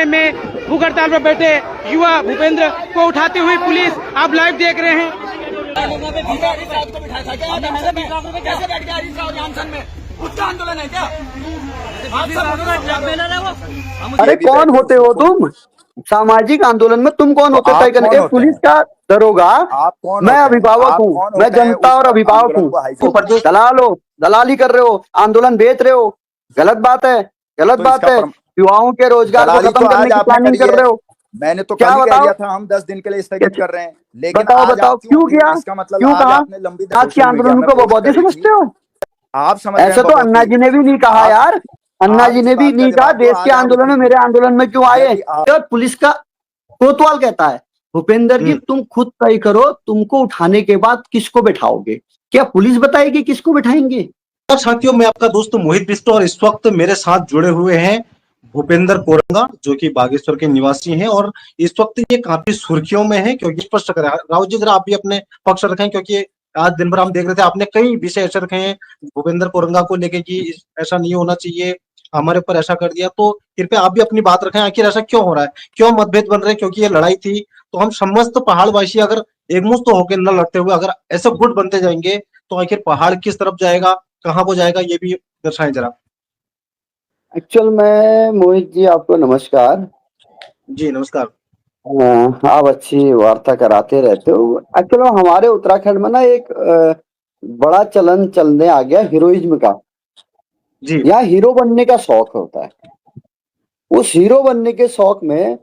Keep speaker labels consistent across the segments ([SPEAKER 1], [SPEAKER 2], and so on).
[SPEAKER 1] थाने में भूख हड़ताल पर बैठे युवा भूपेंद्र को उठाती हुई पुलिस आप लाइव देख रहे हैं।
[SPEAKER 2] उसका आंदोलन है क्या?
[SPEAKER 3] अरे कौन होते हो तुम? सामाजिक आंदोलन में तुम कौन होते तय करने? पुलिस का दरोगा?
[SPEAKER 4] आप कौन
[SPEAKER 3] मैं
[SPEAKER 4] होते हैं?
[SPEAKER 3] अभिभावक
[SPEAKER 4] आप
[SPEAKER 3] हूँ,
[SPEAKER 4] कौन
[SPEAKER 3] मैं
[SPEAKER 4] होते हैं
[SPEAKER 3] जनता
[SPEAKER 4] उस
[SPEAKER 3] और अभिभावक
[SPEAKER 4] आंदोलन
[SPEAKER 3] हूँ।
[SPEAKER 4] को हाईकोर्ट
[SPEAKER 3] दलाल हो, दलाली कर रहे हो, आंदोलन बेच रहे हो, गलत बात है, गलत
[SPEAKER 4] तो
[SPEAKER 3] बात
[SPEAKER 4] इसका
[SPEAKER 3] है। युवाओं के रोजगार को
[SPEAKER 4] दलाली
[SPEAKER 3] खत्म
[SPEAKER 4] तो
[SPEAKER 3] करने
[SPEAKER 4] आज
[SPEAKER 3] की
[SPEAKER 4] आपने
[SPEAKER 3] प्लानिंग
[SPEAKER 4] करी
[SPEAKER 3] कर
[SPEAKER 4] है।
[SPEAKER 3] रहे हो।
[SPEAKER 4] मैंने तो कल
[SPEAKER 3] क्या
[SPEAKER 4] ही कह
[SPEAKER 3] बताओ?
[SPEAKER 4] दिया था हम 10 दिन के लिए स्थगित कर रहे हैं, लेकिन
[SPEAKER 3] बताओ
[SPEAKER 4] आज
[SPEAKER 3] बताओ
[SPEAKER 4] आप
[SPEAKER 3] क्यों किया?
[SPEAKER 4] इसका मतलब
[SPEAKER 3] क्यों
[SPEAKER 4] आज
[SPEAKER 3] कहा?
[SPEAKER 4] आपने लंबी
[SPEAKER 3] आज के
[SPEAKER 4] सोशल मीडिया
[SPEAKER 3] आंदोलन
[SPEAKER 4] में
[SPEAKER 3] को
[SPEAKER 4] पोस्ट
[SPEAKER 3] बबौती
[SPEAKER 4] करी थी।
[SPEAKER 3] समझते हो?
[SPEAKER 4] आप समझ रहे
[SPEAKER 3] ऐसा
[SPEAKER 4] हैं
[SPEAKER 3] तो अन्ना
[SPEAKER 4] बबौती?
[SPEAKER 3] जी ने भी नहीं कहा
[SPEAKER 4] आप
[SPEAKER 3] यार। अन्ना
[SPEAKER 4] आप
[SPEAKER 3] जी
[SPEAKER 4] इस
[SPEAKER 3] ने भी
[SPEAKER 4] बात का
[SPEAKER 3] नहीं कहा
[SPEAKER 4] जवाब दो,
[SPEAKER 3] देश के
[SPEAKER 4] आज आप
[SPEAKER 3] आंदोलन में
[SPEAKER 4] उसी
[SPEAKER 3] मेरे आंदोलन में क्यों आए।
[SPEAKER 4] यदि आप
[SPEAKER 3] और पुलिस का कोतवाल कहता है भूपेंद्र जी तुम खुद तय करो, तुमको उठाने के बाद किसको बैठाओगे? क्या पुलिस बताएगी किसको बैठाएंगे?
[SPEAKER 5] और साथियों, मैं आपका दोस्त मोहित बिष्ट और इस वक्त मेरे साथ जुड़े हुए हैं भूपेंद्र कोरंगा, जो कि बागेश्वर के निवासी हैं और इस वक्त ये काफी सुर्खियों में है क्योंकि स्पष्ट कर राउत जी जरा आप भी अपने पक्ष रखें, क्योंकि आज दिन भर हम देख रहे थे आपने कई विषय ऐसे रखे हैं भूपेंद्र कोरंगा को लेके कि ऐसा नहीं होना चाहिए, हमारे ऊपर ऐसा कर दिया, तो कृपया आप भी अपनी बात रखें। आखिर ऐसा क्यों हो रहा है, क्यों मतभेद बन रहे हैं? क्योंकि ये लड़ाई थी तो हम समस्त पहाड़वासी अगर एकमुश्त होकर न लड़ते हुए अगर ऐसे गुट बनते जाएंगे तो आखिर पहाड़ किस तरफ जाएगा, कहाँ को जाएगा, ये भी दर्शाएं जरा।
[SPEAKER 3] एक्चुअल में मोहित जी आपको नमस्कार।
[SPEAKER 5] जी नमस्कार।
[SPEAKER 3] आप अच्छी वार्ता कराते रहते हो। एक्चुअल में हमारे उत्तराखंड में ना एक बड़ा चलन चलने आ गया हीरोइज्म का।
[SPEAKER 5] जी
[SPEAKER 3] यहाँ हीरो बनने का शौक होता है। उस हीरो बनने के शौक में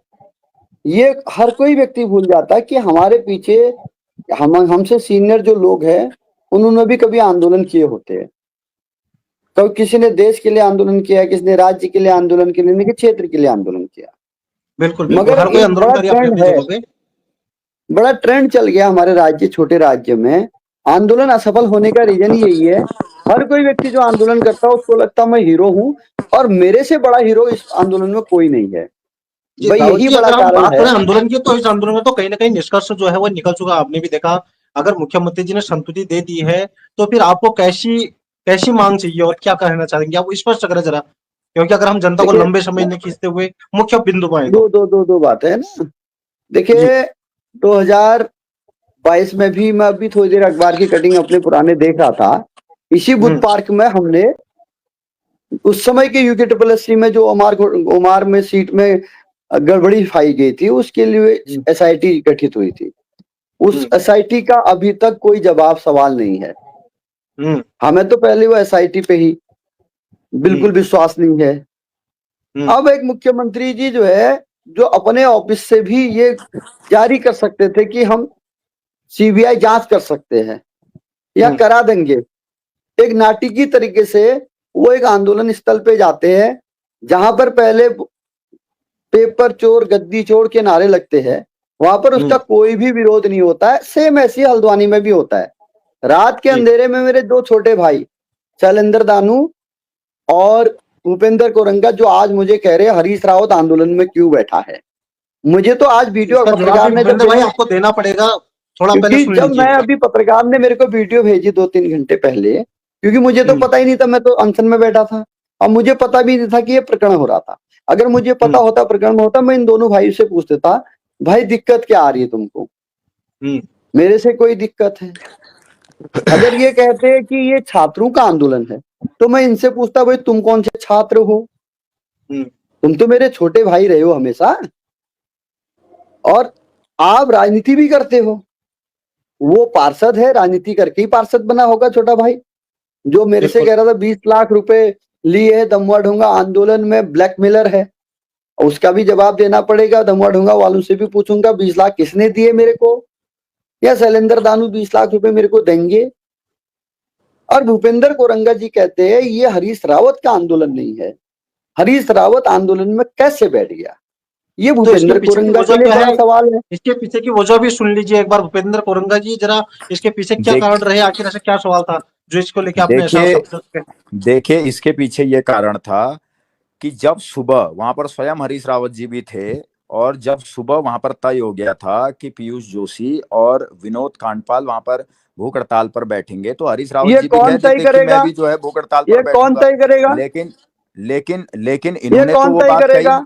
[SPEAKER 3] ये हर कोई व्यक्ति भूल जाता है कि हमारे पीछे हमसे सीनियर जो लोग हैं उन्होंने भी कभी आंदोलन किए होते हैं। तो किसी ने देश के लिए आंदोलन किया, किसी ने राज्य के लिए आंदोलन किया, किसी क्षेत्र के लिए आंदोलन किया।
[SPEAKER 5] बिल्कुल बिल्कुल,
[SPEAKER 3] मगर
[SPEAKER 5] हर कोई
[SPEAKER 3] एक बड़ा
[SPEAKER 5] आंदोलनकारी अपनी
[SPEAKER 3] ट्रेंड
[SPEAKER 5] अपनी
[SPEAKER 3] है,
[SPEAKER 5] जगह पे।
[SPEAKER 3] बड़ा ट्रेंड चल गया हमारे राज्य, छोटे राज्य में आंदोलन असफल होने का रीजन यही है। हर कोई व्यक्ति जो आंदोलन करता है उसको लगता है मैं हीरो हूँ और मेरे से बड़ा हीरो इस आंदोलन में कोई नहीं है।
[SPEAKER 5] जी
[SPEAKER 3] भाई
[SPEAKER 5] रावत
[SPEAKER 3] यही
[SPEAKER 5] जी,
[SPEAKER 3] बड़ा
[SPEAKER 5] अगर हम
[SPEAKER 3] कारण
[SPEAKER 5] बात
[SPEAKER 3] है।
[SPEAKER 5] करें आंदोलन की तो इस आंदोलन में तो कहीं ना कहीं निष्कर्ष जो है वो निकल चुका। आपने भी देखा, अगर मुख्यमंत्री जी ने संतुष्टि दे दी है तो फिर आपको कैसी कैसी मांग चाहिए और क्या कहना चाहेंगे, आप स्पष्ट करें जरा, क्योंकि अगर हम जनता को
[SPEAKER 3] देखिए
[SPEAKER 5] लंबे समय में खींचते हुए मुख्य बिंदु पाए
[SPEAKER 3] दो
[SPEAKER 5] तो।
[SPEAKER 3] दो दो दो बातें है ना।
[SPEAKER 5] जी
[SPEAKER 3] देखिए 2022 में भी मैं अभी थोड़ी देर अखबार की कटिंग अपने पुराने देख रहा था। इसी बुद्ध पार्क में हमने उस समय के यूके ट्रिपल एस में जो ओमार में सीट में गड़बड़ी पाई गई थी उसके लिए एसआईटी गठित हुई थी। उस एसआईटी का अभी तक कोई जवाब सवाल नहीं है। हमें तो पहले वो एसआईटी पे ही बिल्कुल विश्वास नहीं है। अब एक मुख्यमंत्री जी जो है जो अपने ऑफिस से भी ये जारी कर सकते थे कि हम सीबीआई जांच कर सकते हैं या करा देंगे। एक नाटकीय तरीके से वो एक आंदोलन स्थल पे जाते हैं जहां पर पहले पेपर चोर गद्दी चोर के नारे लगते हैं, वहां पर उसका कोई भी विरोध नहीं होता है। सेम ऐसी हल्द्वानी में भी होता है। रात के अंधेरे में मेरे दो छोटे भाई शैलेंद्र दानू और भूपेंद्र कोरंगा जो आज मुझे कह रहे हैं हरीश रावत आंदोलन में क्यों बैठा है। मुझे तो आज वीडियो
[SPEAKER 5] इसका जवाब
[SPEAKER 3] पत्रकार
[SPEAKER 5] भी
[SPEAKER 3] ने जब
[SPEAKER 5] भाई आपको देना पड़ेगा, थोड़ा पहले
[SPEAKER 3] क्योंकि
[SPEAKER 5] सुन
[SPEAKER 3] जब
[SPEAKER 5] लीजिए
[SPEAKER 3] मैं
[SPEAKER 5] एक बार।
[SPEAKER 3] अभी पत्रकार ने मेरे को वीडियो भेजी 2-3 घंटे पहले, क्योंकि मुझे तो पता ही नहीं था, मैं तो अनशन में बैठा था और मुझे पता भी नहीं था कि ये प्रकरण हो रहा था। अगर मुझे पता होता प्रकरण होता मैं इन दोनों भाई से पूछ देता भाई दिक्कत क्या आ रही है तुमको। मेरे से कोई दिक्कत है? अगर ये कहते हैं कि ये छात्रों का आंदोलन है तो मैं इनसे पूछता भाई तुम कौन से छात्र हो? तुम तो मेरे छोटे भाई रहे हो हमेशा और आप राजनीति भी करते हो। वो पार्षद है, राजनीति करके ही पार्षद बना होगा छोटा भाई, जो मेरे से कह रहा था 20 लाख रुपए लिए है दमुआ ढोंगा आंदोलन में, ब्लैकमेलर है। उसका भी जवाब देना पड़ेगा। दमुआ ढोंगा वालों से भी पूछूंगा 20 लाख किसने दिए मेरे को, या शैलेंद्र दानू 20 लाख रुपए मेरे को देंगे? और भूपेंद्र कोरंगा जी कहते हैं ये हरीश रावत का आंदोलन नहीं है। हरीश रावत आंदोलन में कैसे बैठ गया? ये
[SPEAKER 5] तो इसके
[SPEAKER 3] भूपेंद्र
[SPEAKER 5] पीछे की
[SPEAKER 3] कोरंगा
[SPEAKER 5] वजह
[SPEAKER 3] के लिए
[SPEAKER 5] क्या
[SPEAKER 3] बड़ा
[SPEAKER 5] है,
[SPEAKER 3] सवाल है।
[SPEAKER 5] इसके पीछे की वजह भी सुन लीजिए एक बार भूपेंद्र कोरंगा जी, जरा इसके पीछे क्या
[SPEAKER 4] देख
[SPEAKER 5] कारण रहे, आखिर ऐसा क्या सवाल था जो इसको लेके आपने ऐसा
[SPEAKER 4] देखिए
[SPEAKER 5] शब्द।
[SPEAKER 4] देखिए इसके पीछे ये कारण था कि जब सुबह वहां पर स्वयं हरीश रावत जी भी थे और जब सुबह वहां पर तय हो गया था कि पीयूष जोशी और विनोद कांडपाल वहां पर भूख हड़ताल पर बैठेंगे, तो हरीश रावत
[SPEAKER 3] ये
[SPEAKER 4] जी भी
[SPEAKER 3] कौन
[SPEAKER 4] कह
[SPEAKER 3] तय
[SPEAKER 4] देते कि मैं
[SPEAKER 3] करेगा?
[SPEAKER 4] भी जो है भूख हड़ताल पर
[SPEAKER 3] ये कौन
[SPEAKER 4] बैठूंगा।
[SPEAKER 3] तय करेगा?
[SPEAKER 4] लेकिन लेकिन लेकिन
[SPEAKER 3] ये
[SPEAKER 4] इन्होंने तो
[SPEAKER 3] कौन
[SPEAKER 4] वो
[SPEAKER 3] तय
[SPEAKER 4] बात कही।
[SPEAKER 3] करेगा?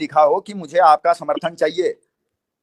[SPEAKER 4] लिखा हो कि मुझे आपका समर्थन चाहिए।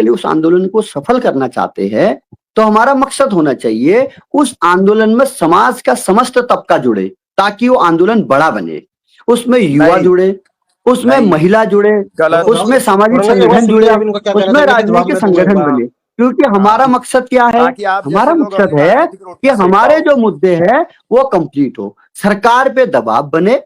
[SPEAKER 3] के लिए उस आंदोलन को सफल करना चाहते हैं तो हमारा मकसद होना चाहिए उस आंदोलन में समाज का समस्त तबका जुड़े ताकि वो आंदोलन बड़ा बने, उसमें युवा
[SPEAKER 4] नहीं,
[SPEAKER 3] जुड़े, उसमें
[SPEAKER 4] नहीं,
[SPEAKER 3] महिला जुड़े,
[SPEAKER 4] गलत।
[SPEAKER 3] उसमें सामाजिक
[SPEAKER 5] औरंगजेब
[SPEAKER 3] संगठन
[SPEAKER 5] सुनिए,
[SPEAKER 3] जुड़े,
[SPEAKER 5] आप इनका क्या कहना
[SPEAKER 3] उसमें
[SPEAKER 5] चाहेंगे?
[SPEAKER 3] राजनीतिक
[SPEAKER 5] जवाब में तो
[SPEAKER 3] संगठन
[SPEAKER 5] कोई-
[SPEAKER 3] बने, क्योंकि हमारा मकसद क्या है?
[SPEAKER 4] ताकि आप जैसे
[SPEAKER 3] हमारा
[SPEAKER 4] लोग
[SPEAKER 3] मकसद
[SPEAKER 4] अपनी
[SPEAKER 3] है
[SPEAKER 4] राजनीतिक
[SPEAKER 3] कि
[SPEAKER 4] रोटियां सेक
[SPEAKER 3] हमारे
[SPEAKER 4] पाओ।
[SPEAKER 3] जो मुद्दे हैं वो कंप्लीट हो, सरकार पे दबाव बने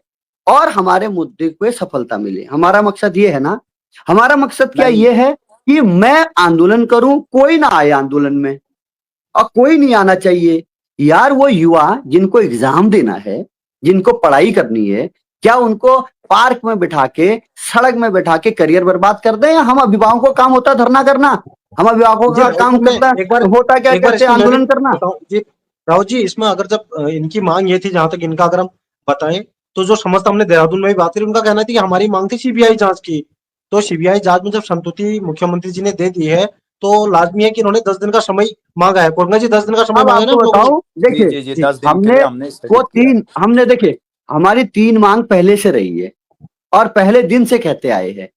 [SPEAKER 3] और हमारे मुद्दे पे सफलता मिले। हमारा मकसद ये है ना। हमारा मकसद क्या
[SPEAKER 4] नहीं।
[SPEAKER 3] ये है कि मैं आंदोलन करूं, कोई ना आए आंदोलन में और कोई नहीं आना चाहिए। यार वो युवा जिनको एग्जाम देना है, जिनको पढ़ाई करनी है, क्या उनको पार्क में बिठा के, सड़क में बिठा के करियर बर्बाद कर दें? या हम अभिभावकों का काम होता है धरना करना? हम अभिभावकों का काम करता होता क्या कहते हैं आंदोलन करना?
[SPEAKER 5] जी राहुल जी, इसमें अगर जब इनकी मांग ये थी, जहां तक इनका अगर हम बताएं, तो जो समस्त हमने देहरादून में भी बात करी, उनका कहना थी कि हमारी मांग थी सीबीआई जांच की। तो सीबीआई जांच में जब संतुष्टि मुख्यमंत्री जी ने दे दी है, तो लाजमी है कि इन्होंने 10 दिन का समय मांगा है। कोरंगा जी 10 दिन का समय
[SPEAKER 3] अब
[SPEAKER 5] मांगा ना
[SPEAKER 3] आपको बताओ,
[SPEAKER 4] जी, जी,
[SPEAKER 3] देखिए
[SPEAKER 4] जी, 10 दिन के लिए हमने
[SPEAKER 3] वो
[SPEAKER 4] स्थगित किया।
[SPEAKER 3] हमने देखे हमारी 3 मांग पहले से रही है और पहले दिन से कहते आए हैं।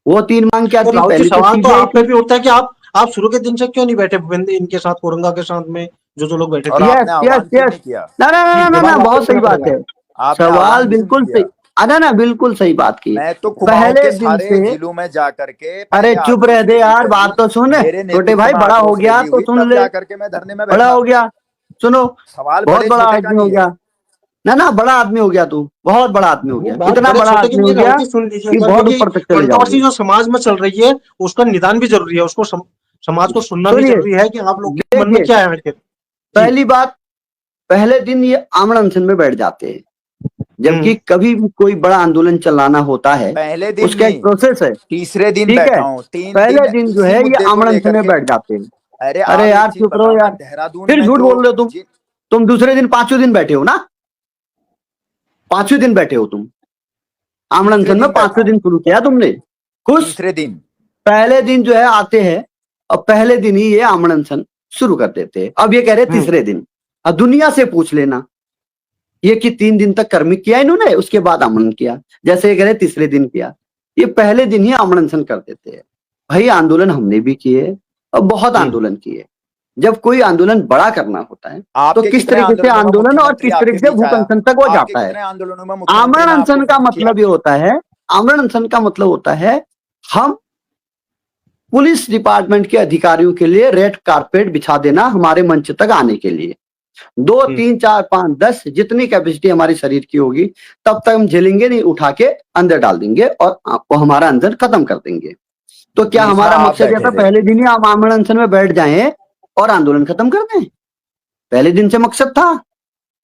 [SPEAKER 3] वो 3 मांग क्या
[SPEAKER 5] तो
[SPEAKER 3] थी?
[SPEAKER 5] राहुल जी,
[SPEAKER 3] पहले तो
[SPEAKER 5] सवाल तो
[SPEAKER 3] सीबीआई
[SPEAKER 5] आप पे भी उठता है कि आप शुरू के दिन से क्यों नहीं बैठे भूपेंद्र इनके साथ, कोरंगा के साथ में जो लोग बैठे
[SPEAKER 4] और
[SPEAKER 5] थे?
[SPEAKER 3] यस
[SPEAKER 4] आपने
[SPEAKER 3] यस
[SPEAKER 4] आह्वान क्यों
[SPEAKER 3] यस
[SPEAKER 4] नहीं किया?
[SPEAKER 3] ना ना ना
[SPEAKER 5] जी,
[SPEAKER 3] ना ना
[SPEAKER 5] जवाब
[SPEAKER 3] बहुत
[SPEAKER 5] आपको
[SPEAKER 3] सही
[SPEAKER 5] देना
[SPEAKER 3] बात
[SPEAKER 5] पड़ेगा।
[SPEAKER 3] है।
[SPEAKER 4] आपने
[SPEAKER 3] सवाल
[SPEAKER 4] आह्वान क्यों नहीं
[SPEAKER 3] बिल्कुल
[SPEAKER 4] किया?
[SPEAKER 3] सही। ना ना बिल्कुल सही बात की।
[SPEAKER 4] मैं तो कुमाऊं
[SPEAKER 3] पहले
[SPEAKER 4] के
[SPEAKER 3] दिन
[SPEAKER 4] सारे
[SPEAKER 3] से,
[SPEAKER 4] जिलों में जा करके
[SPEAKER 3] अरे
[SPEAKER 4] पहले
[SPEAKER 3] चुप रह
[SPEAKER 4] आक्रोश
[SPEAKER 3] दे
[SPEAKER 4] रैली
[SPEAKER 3] यार,
[SPEAKER 4] करी।
[SPEAKER 3] बात तो सुन।
[SPEAKER 4] मेरे
[SPEAKER 3] छोटे
[SPEAKER 4] नेतृत्व
[SPEAKER 3] भाई
[SPEAKER 4] में
[SPEAKER 3] बड़ा हो
[SPEAKER 4] आक्रोश
[SPEAKER 3] गया
[SPEAKER 4] रैली
[SPEAKER 3] तो
[SPEAKER 4] हुई,
[SPEAKER 3] सुन
[SPEAKER 4] तब
[SPEAKER 3] ले।
[SPEAKER 4] जा करके मैं धरने में
[SPEAKER 3] बड़ा
[SPEAKER 4] बैठा।
[SPEAKER 3] हो गया, सुनो।
[SPEAKER 4] सवाल
[SPEAKER 3] बहुत
[SPEAKER 4] बड़े
[SPEAKER 3] बड़ा
[SPEAKER 4] छोटे का
[SPEAKER 3] आदमी हो
[SPEAKER 4] नहीं है।
[SPEAKER 3] गया। ना ना बड़ा आदमी हो गया तू, बहुत बड़ा आदमी हो गया,
[SPEAKER 5] बात
[SPEAKER 3] इतना
[SPEAKER 5] बड़े
[SPEAKER 3] बड़ा
[SPEAKER 5] छोटे की
[SPEAKER 3] आदमी हो
[SPEAKER 5] नहीं, राहुल
[SPEAKER 3] गया
[SPEAKER 5] जी सुन लीजिए
[SPEAKER 3] कि
[SPEAKER 5] एक बार,
[SPEAKER 3] बहुत
[SPEAKER 5] क्योंकि
[SPEAKER 3] ऊपर तक चले
[SPEAKER 5] कंट्रोवर्सी
[SPEAKER 3] जाओगे।
[SPEAKER 5] जो समाज में चल रही है उसका निदान भी जरूरी है, उसको समाज को सुनना भी
[SPEAKER 3] सुनिए,
[SPEAKER 5] जरूरी है कि आप लोग के मन में
[SPEAKER 3] देखिए,
[SPEAKER 5] क्या है आखिर। जी।
[SPEAKER 3] पहली बात, पहले दिन ये आमरण अनशन में बैठ जाते हैं। जबकि कभी भी कोई बड़ा आंदोलन चलाना होता है,
[SPEAKER 4] पहले दिन
[SPEAKER 3] उसका एक
[SPEAKER 4] नहीं,
[SPEAKER 3] प्रोसेस है।
[SPEAKER 4] तीसरे दिन
[SPEAKER 3] ठीक
[SPEAKER 4] बैठा
[SPEAKER 3] है,
[SPEAKER 4] हूँ। 3
[SPEAKER 3] पहले
[SPEAKER 4] दिन
[SPEAKER 3] दिन जो
[SPEAKER 4] इसी
[SPEAKER 3] है ये
[SPEAKER 4] मुद्दे को
[SPEAKER 3] आमरण अनशन
[SPEAKER 4] लेकर
[SPEAKER 3] में
[SPEAKER 4] के।
[SPEAKER 3] बैठ जाते हैं।
[SPEAKER 4] अरे
[SPEAKER 3] अरे
[SPEAKER 4] आप एक
[SPEAKER 3] यार
[SPEAKER 4] चीज
[SPEAKER 3] चुप रहो
[SPEAKER 4] बताओ ना,
[SPEAKER 3] यार,
[SPEAKER 4] देहरादून
[SPEAKER 3] फिर
[SPEAKER 4] में
[SPEAKER 3] झूठ
[SPEAKER 4] जो
[SPEAKER 3] बोल रहे हो तुम। तुम दूसरे दिन 5वें दिन बैठे हो ना? 5वें दिन बैठे हो तुम आमरण
[SPEAKER 4] तीसरे
[SPEAKER 3] अनशन में।
[SPEAKER 4] दिन बैठा
[SPEAKER 3] 5वें
[SPEAKER 4] हूँ।
[SPEAKER 3] दिन शुरू किया तुमने। खुश?
[SPEAKER 4] तीसरे दिन
[SPEAKER 3] पहले दिन जो है आते हैं और पहले दिन ही ये आमरण अनशन शुरू कर देते हैं। अब ये कह रहे तीसरे दिन। अब दुनिया से पूछ लेना ये कि 3 दिन तक कर्मिक किया इन्होंने, उसके बाद आमरण किया। जैसे ये कह रहे तीसरे दिन किया, ये पहले दिन ही आमरण अनशन कर देते हैं। भाई आंदोलन हमने भी किए और बहुत आंदोलन किए। जब कोई आंदोलन बड़ा करना होता है तो
[SPEAKER 4] आपके
[SPEAKER 3] किस
[SPEAKER 4] कितने
[SPEAKER 3] तरीके से
[SPEAKER 4] आंदोलनों में
[SPEAKER 3] आंदोलन और
[SPEAKER 4] मुख्यमंत्री
[SPEAKER 3] किस
[SPEAKER 4] आपके
[SPEAKER 3] तरीके से
[SPEAKER 4] बीच
[SPEAKER 3] भूख
[SPEAKER 4] आया?
[SPEAKER 3] अनशन तक वो
[SPEAKER 4] आपके
[SPEAKER 3] जाता है।
[SPEAKER 4] कितने आंदोलनों में मुख्यमंत्री
[SPEAKER 3] आमरण
[SPEAKER 4] ने आपको
[SPEAKER 3] अनशन का
[SPEAKER 4] फोन किया?
[SPEAKER 3] मतलब ये होता है, आमरण अनशन का मतलब होता है हम पुलिस डिपार्टमेंट के अधिकारियों के लिए रेड कारपेट बिछा देना हमारे मंच तक आने के लिए। 2 3 4 5 10 जितनी कैपेसिटी हमारी शरीर की होगी तब तक हम झेलेंगे नहीं, उठा के अंदर डाल देंगे और वो हमारा अंदर खत्म कर देंगे। तो क्या
[SPEAKER 4] तीसरा
[SPEAKER 3] हमारा
[SPEAKER 4] आप
[SPEAKER 3] मकसद ये
[SPEAKER 4] बैठे
[SPEAKER 3] था
[SPEAKER 4] थे।
[SPEAKER 3] पहले दिन ही हम आमरण अनशन में बैठ जाएं और आंदोलन खत्म कर दें? पहले दिन से मकसद था।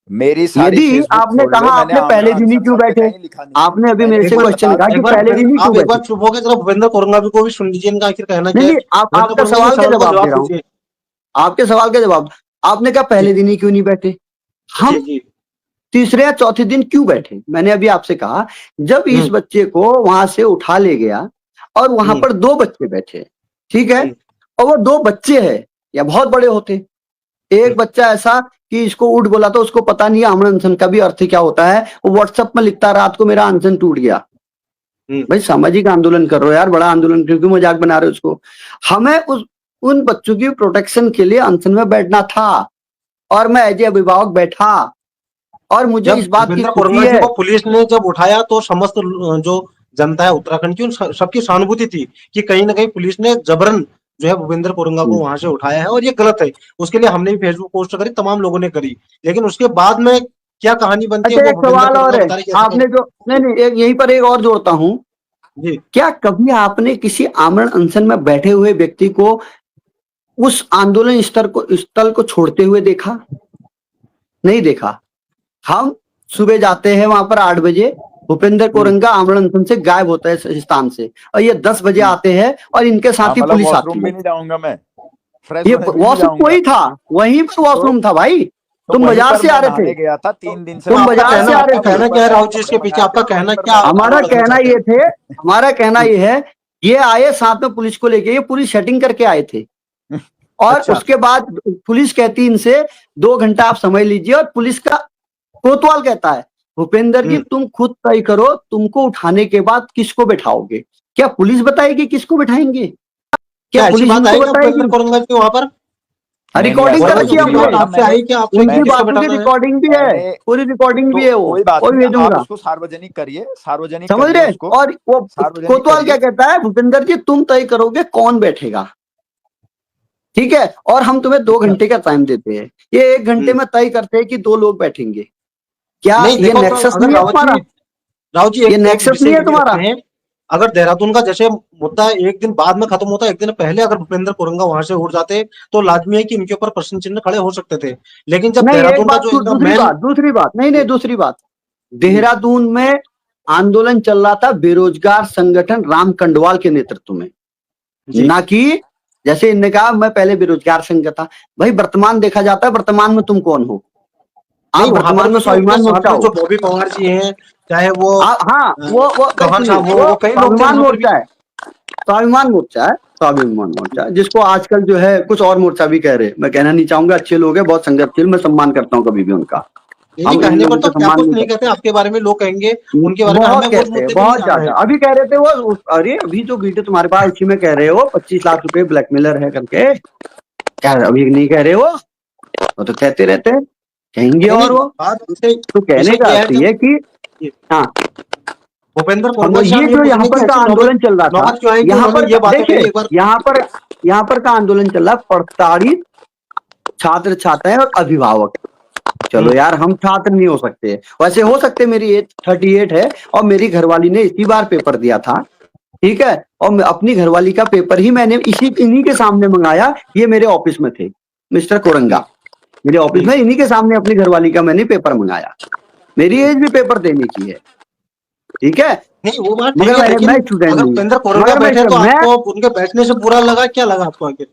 [SPEAKER 4] मेरी सारी
[SPEAKER 3] यदि
[SPEAKER 4] फेसबुक
[SPEAKER 3] आपने
[SPEAKER 4] खोल लो,
[SPEAKER 3] कहा
[SPEAKER 4] मैंने
[SPEAKER 3] आपने
[SPEAKER 4] आमरण
[SPEAKER 3] पहले दिन ही
[SPEAKER 4] अनशन
[SPEAKER 3] क्यों
[SPEAKER 4] सब पे
[SPEAKER 3] बैठे,
[SPEAKER 4] कहीं लिखा नहीं है।
[SPEAKER 3] आपने अभी
[SPEAKER 4] मैंने
[SPEAKER 3] मेरे से
[SPEAKER 4] खुद
[SPEAKER 3] क्वेश्चन
[SPEAKER 4] बता
[SPEAKER 3] कहा कि
[SPEAKER 4] दिया।
[SPEAKER 3] पहले दिन ही
[SPEAKER 5] आप
[SPEAKER 3] क्यों
[SPEAKER 5] एक
[SPEAKER 3] बैठे।
[SPEAKER 5] बार चुप हो गए, जरा भूपेंद्र कोरंगा को भी सुन लीजिए, इनका आखिर कहना क्या
[SPEAKER 3] नहीं
[SPEAKER 5] है।
[SPEAKER 3] नहीं,
[SPEAKER 5] भूपेंद्र
[SPEAKER 3] आपका
[SPEAKER 5] कोरंगा जी,
[SPEAKER 3] सवाल का
[SPEAKER 5] सवाल का
[SPEAKER 3] जवाब दे
[SPEAKER 5] जवाब
[SPEAKER 3] रहा हूं।
[SPEAKER 5] दीजिए।
[SPEAKER 3] आपके सवाल का जवाब, आपने कहा पहले
[SPEAKER 5] जी
[SPEAKER 3] दिन ही क्यों नहीं बैठे,
[SPEAKER 5] जी
[SPEAKER 3] हम
[SPEAKER 5] जी।
[SPEAKER 3] तीसरे या चौथे दिन क्यों बैठे? मैंने अभी आपसे कहा जब इस बच्चे को वहां से उठा ले गया और वहां पर 2 बच्चे बैठे, ठीक है, और वो 2 बच्चे हैं या बहुत बड़े होते। एक बच्चा ऐसा कि इसको उठ बोला तो उसको पता नहीं आमरण अनशन का भी अर्थ क्या होता है, वो व्हाट्सएप में लिखता रात को मेरा अनशन टूट गया। भाई सामाजिक आंदोलन कर रहे हो यार, बड़ा आंदोलन क्यों मजाक बना रहे हो उसको? हमें उन बच्चों की प्रोटेक्शन के लिए अनशन में बैठना था और मैं एज ए अभिभावक बैठा और मुझे
[SPEAKER 5] जब
[SPEAKER 3] इस बात की
[SPEAKER 5] भूपेंद्र
[SPEAKER 3] खुशी
[SPEAKER 5] कोरंगा जी
[SPEAKER 3] है।
[SPEAKER 5] को पुलिस ने जब उठाया तो समस्त जो जनता है उत्तराखंड की, उन सबकी सहानुभूति थी कि कहीं ना कहीं पुलिस ने जबरन जो है भूपेंद्र कोरंगा को वहां से उठाया है और ये गलत है। उसके लिए हमने भी फेसबुक पोस्ट करी, तमाम लोगों ने करी, लेकिन उसके बाद में क्या कहानी बनती है
[SPEAKER 3] अच्छा
[SPEAKER 5] वो
[SPEAKER 3] एक
[SPEAKER 5] भूपेंद्र
[SPEAKER 3] सवाल और
[SPEAKER 5] कोरंगा
[SPEAKER 3] है,
[SPEAKER 5] बता रहे कैसे
[SPEAKER 3] आपने जो नहीं नहीं एक यहीं पर एक और जोड़ता हूं,
[SPEAKER 5] जी।
[SPEAKER 3] क्या कभी आपने किसी आमरण अनशन में बैठे हुए व्यक्ति को उस आंदोलन स्थल को छोड़ते हुए देखा? नहीं देखा। हम सुबह जाते हैं वहां पर 8 बजे, भूपेंद्र कोरंगा आमरण अनशन से गायब होता है इस स्थान से और ये 10 बजे आते हैं और इनके
[SPEAKER 4] हाँ,
[SPEAKER 3] साथ ही
[SPEAKER 4] मतलब
[SPEAKER 3] पुलिस
[SPEAKER 4] वॉशरूम
[SPEAKER 3] आती
[SPEAKER 4] भी
[SPEAKER 3] है।
[SPEAKER 4] नहीं जाऊंगा मैं, फ्रेश
[SPEAKER 3] ये
[SPEAKER 4] होने भी नहीं
[SPEAKER 3] वॉशरूम
[SPEAKER 4] जाऊंगा।
[SPEAKER 3] वही था, वहीं पर वॉशरूम था भाई।
[SPEAKER 4] तो
[SPEAKER 3] तुम
[SPEAKER 4] वहीं
[SPEAKER 3] बाजार
[SPEAKER 4] पर
[SPEAKER 3] से आ
[SPEAKER 4] मैं
[SPEAKER 3] रहे
[SPEAKER 4] नहाने
[SPEAKER 3] थे,
[SPEAKER 4] गया था। 3 दिन से
[SPEAKER 3] तुम
[SPEAKER 4] वहां पर
[SPEAKER 3] बाजार से
[SPEAKER 4] बैठा
[SPEAKER 3] आ
[SPEAKER 4] हुआ
[SPEAKER 3] रहे
[SPEAKER 4] था।
[SPEAKER 3] थे।
[SPEAKER 5] कहना
[SPEAKER 4] ऊपर
[SPEAKER 5] क्या है
[SPEAKER 4] मैंने
[SPEAKER 5] राहुल जी,
[SPEAKER 4] कपड़े
[SPEAKER 5] इसके पीछे
[SPEAKER 4] मंगाए थे,
[SPEAKER 5] आपका
[SPEAKER 4] मैं वहीं
[SPEAKER 5] कहना
[SPEAKER 4] पर
[SPEAKER 5] क्या?
[SPEAKER 4] बैठा था।
[SPEAKER 3] हमारा
[SPEAKER 5] बताना
[SPEAKER 3] कहना
[SPEAKER 5] चाहते
[SPEAKER 3] ये
[SPEAKER 5] हैं।
[SPEAKER 3] थे, हमारा कहना ये है, ये आए साथ में पुलिस को लेके, ये पूरी सेटिंग करके आए थे और
[SPEAKER 5] अच्छा।
[SPEAKER 3] उसके बाद पुलिस कहती इनसे 2 घंटा आप समझ लीजिए और पुलिस का कोतवाल कहता है भूपेंद्र जी तुम खुद तय करो तुमको उठाने के बाद किसको बैठाओगे। क्या पुलिस बताएगी किसको बैठाएंगे?
[SPEAKER 5] क्या
[SPEAKER 3] क्या
[SPEAKER 5] ऐसी
[SPEAKER 3] पुलिस
[SPEAKER 5] बात
[SPEAKER 3] इनको
[SPEAKER 5] आई क्या भूपेंद्र
[SPEAKER 3] बताएगी?
[SPEAKER 5] कोरंगा जी वहां पर?
[SPEAKER 4] नहीं नहीं,
[SPEAKER 3] रिकॉर्डिंग
[SPEAKER 4] ऐसा
[SPEAKER 3] कर
[SPEAKER 5] कोरंगा
[SPEAKER 4] कुछ
[SPEAKER 5] जी
[SPEAKER 3] रखी है
[SPEAKER 5] की
[SPEAKER 4] नहीं है।
[SPEAKER 5] बात
[SPEAKER 3] हमने,
[SPEAKER 4] तब
[SPEAKER 5] आपसे
[SPEAKER 4] मैंने
[SPEAKER 5] आई कि आपसे
[SPEAKER 3] उनकी
[SPEAKER 5] किसको
[SPEAKER 3] बातों की
[SPEAKER 5] बैठाना है?
[SPEAKER 3] रिकॉर्डिंग भी है,
[SPEAKER 4] मैंने
[SPEAKER 3] पूरी रिकॉर्डिंग भी है,
[SPEAKER 4] तो
[SPEAKER 3] वो
[SPEAKER 4] कोई बात
[SPEAKER 3] भी
[SPEAKER 4] नहीं, आप
[SPEAKER 3] भेजूंगा।
[SPEAKER 4] उसको सार्वजनिक करिए, सार्वजनिक
[SPEAKER 3] समझ
[SPEAKER 4] करिए
[SPEAKER 3] रहे?
[SPEAKER 4] उसको,
[SPEAKER 3] और वो
[SPEAKER 4] सार्वजनिक
[SPEAKER 3] कोतवाल क्या
[SPEAKER 4] करिए।
[SPEAKER 3] कहता है, भूपेंद्र जी तुम तय करोगे कौन बैठेगा, ठीक है, और हम तुम्हें 2 घंटे का टाइम देते हैं। ये 1 घंटे में तय करते हैं कि 2 लोग बैठेंगे। क्या
[SPEAKER 5] नहीं
[SPEAKER 3] ये
[SPEAKER 5] देखो, तो
[SPEAKER 3] नेक्सस
[SPEAKER 5] अगर
[SPEAKER 3] नहीं है तुम्हारा?
[SPEAKER 5] राहुल जी
[SPEAKER 3] ये
[SPEAKER 5] एक
[SPEAKER 3] नेक्सस
[SPEAKER 5] विषय
[SPEAKER 3] नहीं है
[SPEAKER 5] ये भी
[SPEAKER 3] तुम्हारा?
[SPEAKER 5] रखते हैं अगर देहरादून का जैसे मुद्दा एक दिन बाद में खत्म होता, एक दिन पहले अगर भूपेंद्र कोरंगा वहां से उड़ जाते तो लाजमी है कि इनके ऊपर प्रश्न चिन्ह खड़े हो सकते थे। लेकिन जब
[SPEAKER 3] नहीं, एक
[SPEAKER 5] देहरादून का
[SPEAKER 3] बात,
[SPEAKER 5] जो एकदम
[SPEAKER 3] दूसरी बात, नहीं, दूसरी बात, देहरादून में आंदोलन चल रहा था बेरोजगार संगठन राम कंडवाल के नेतृत्व में, ना कि जैसे इनने कहा मैं पहले बेरोजगार संघ का था। भाई वर्तमान देखा जाता है, वर्तमान में तुम कौन हो? आप वर्तमान में स्वाभिमान मोर्चा हो।
[SPEAKER 5] जो बॉबी पवार जी हैं, चाहे वो
[SPEAKER 3] हाँ, वो
[SPEAKER 5] चौहान साहब हो, वो कई लोग
[SPEAKER 3] स्वाभिमान मोर्चा है, स्वाभिमान मोर्चा है, स्वाभिमान मोर्चा, जिसको आजकल जो है कुछ और मोर्चा भी कह रहे हैं। मैं कहना नहीं चाहूंगा, अच्छे लोग हैं, बहुत संघर्षशील, मैं सम्मान करता हूँ कभी भी उनका।
[SPEAKER 5] हम कहने पर तो क्या कुछ नहीं कहते, आपके बारे में लोग कहेंगे, उनके बारे में
[SPEAKER 3] बहुत
[SPEAKER 5] हमें
[SPEAKER 3] कहते हैं, बहुत ज्यादा। अभी कह रहे थे वो, अरे अभी जो वीडियो तुम्हारे पास इसी में कह रहे हो 25 लाख रुपए ब्लैकमेलर है करके, क्या अभी नहीं कह रहे हो? वो तो कहते रहते हैं, कहेंगे। और वो तो कहने का अर्थ ये कि हाँ,
[SPEAKER 5] भूपेंद्र
[SPEAKER 3] ये जो यहाँ पर का आंदोलन चल रहा था, यहाँ पर देखिए, यहाँ पर का आंदोलन चल रहा है, प्रताड़ित छात्र छात्राएं और अभिभावक। चलो यार, हम छात्र नहीं हो सकते, वैसे हो सकते, मेरी एज 38 है और मेरी घरवाली ने इसी बार पेपर दिया था, ठीक है, और अपनी घरवाली का पेपर ही मैंने इन्हीं के सामने मंगाया। ये मेरे ऑफिस में थे मिस्टर कोरंगा, मेरे ऑफिस में इन्हीं के सामने अपनी घरवाली का मैंने पेपर मंगाया। मेरी एज भी पेपर देने की है, ठीक है,
[SPEAKER 5] नहीं वो बात
[SPEAKER 3] मगर मैं स्टूडेंट नहीं।
[SPEAKER 5] भूपेंद्र कोरंगा बैठे तो आपको उनके बैठने से बुरा लगा, क्या लगा आपको आखिर?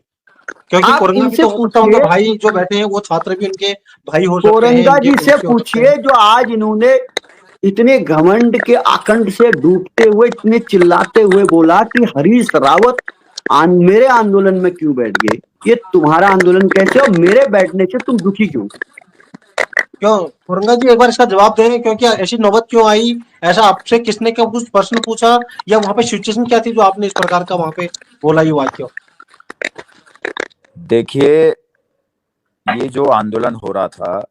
[SPEAKER 5] क्योंकि कोरंगा भी तो हो सकता है, उनका भाई जो बैठे हैं वो छात्र भी उनके भाई हो सकते हैं।
[SPEAKER 3] कोरंगा जी से पूछिए, जो आज इन्होंने इतने घमंड के आकंठ से डूबते हुए, इतने चिल्लाते हुए बोला कि हरीश रावत मेरे आंदोलन में क्यों बैठ गए, ये तुम्हारा आंदोलन कैसे, और मेरे बैठने से तुम दुखी क्यों?
[SPEAKER 5] क्यों कोरंगा जी एक बार इसका जवाब दें, क्योंकि ऐसी नौबत क्यों आई? ऐसा आपसे किसने क्या कुछ प्रश्न पूछा, या वहां पे सिचुएशन क्या थी जो आपने इस प्रकार का वहां पे बोला ये वाक्य?
[SPEAKER 4] देखिए, ये जो आंदोलन हो रहा था,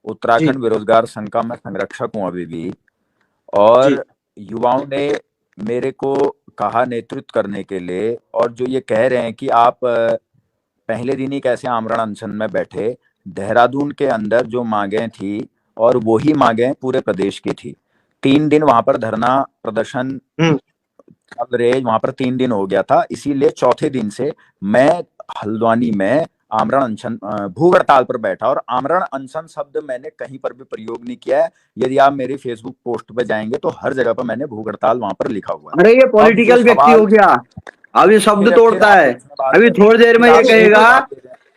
[SPEAKER 4] उत्तराखंड बेरोजगार संघ का मैं संरक्षक हूं अभी भी, और युवाओं ने मेरे को कहा नेतृत्व करने के लिए, और जो ये कह रहे हैं कि आप पहले दिन ही कैसे आमरण अनशन में बैठे, देहरादून के अंदर जो मांगे थी और वही मांगे पूरे प्रदेश की थी। 3 दिन वहां पर धरना प्रदर्शन चल रहे, वहां पर 3 दिन हो गया था, इसीलिए चौथे दिन से मैं हल्द्वानी में आमरण अनशन भूख हड़ताल पर बैठा, और आमरण अनशन शब्द मैंने कहीं पर भी प्रयोग नहीं किया है। यदि आप मेरी फेसबुक पोस्ट पे जाएंगे तो हर जगह पर मैंने भूख हड़ताल वहां पर लिखा हुआ है।
[SPEAKER 3] अरे ये पॉलिटिकल व्यक्ति हो गया, अभी शब्द तोड़ता है, अभी थोड़ी देर में ये कहेगा।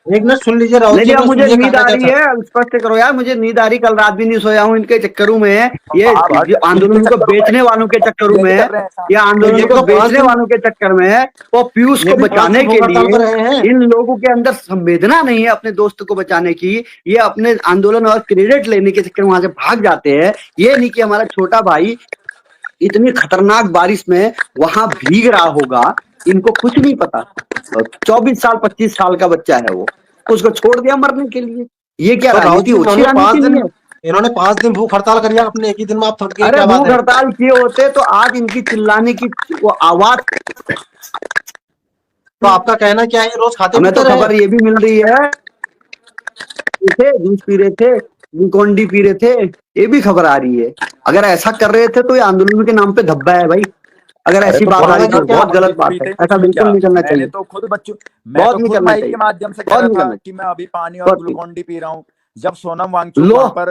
[SPEAKER 5] एक मिनट सुन लीजिए राहुल जी,
[SPEAKER 3] नहीं, मुझे नींद आ रही है, स्पष्ट करो यार, मुझे नींद आ रही, कल रात भी नहीं सोया हूँ इनके चक्करों में, ये आंदोलन को बेचने वालों के चक्करों में, ये आंदोलन को बेचने वालों के चक्कर में, वो पीयूष को बचाने के लिए, इन लोगों के अंदर संवेदना नहीं है अपने दोस्त को बचाने की, ये अपने आंदोलन और क्रेडिट लेने के चक्कर में वहां से भाग जाते हैं। ये नहीं कि हमारा छोटा भाई इतनी खतरनाक बारिश में वहां भीग रहा होगा, इनको कुछ नहीं पता। 24 साल 25 साल का बच्चा है वो, उसको छोड़ दिया मरने के लिए। ये क्या राजनीति होती है?
[SPEAKER 5] इन्होंने 5 दिन भूख हड़ताल करी, आपने एक ही दिन में आप थक गए।
[SPEAKER 3] अरे भूख हड़ताल किए होते तो आज इनकी चिल्लाने की वो आवाज।
[SPEAKER 5] तो आपका कहना क्या है, रोज खाते
[SPEAKER 3] हमें तो खबर ये भी मिल रही है, जूस पी रहे थे, ग्लूकोन डी पी रहे थे, ये भी खबर आ रही है। अगर ऐसा कर रहे थे तो ये आंदोलन के नाम पे धब्बा है भाई। अगर ऐसी बात आ रही तो बहुत गलत बात है, ऐसा बिल्कुल नहीं करना चाहिए।
[SPEAKER 4] तो खुद बच्चों, मैं तो खुद माइक के माध्यम से कह रहा था कि मैं अभी पानी और ग्लूकोन डी पी रहा हूँ। जब सोनम वांगचुक वहां पर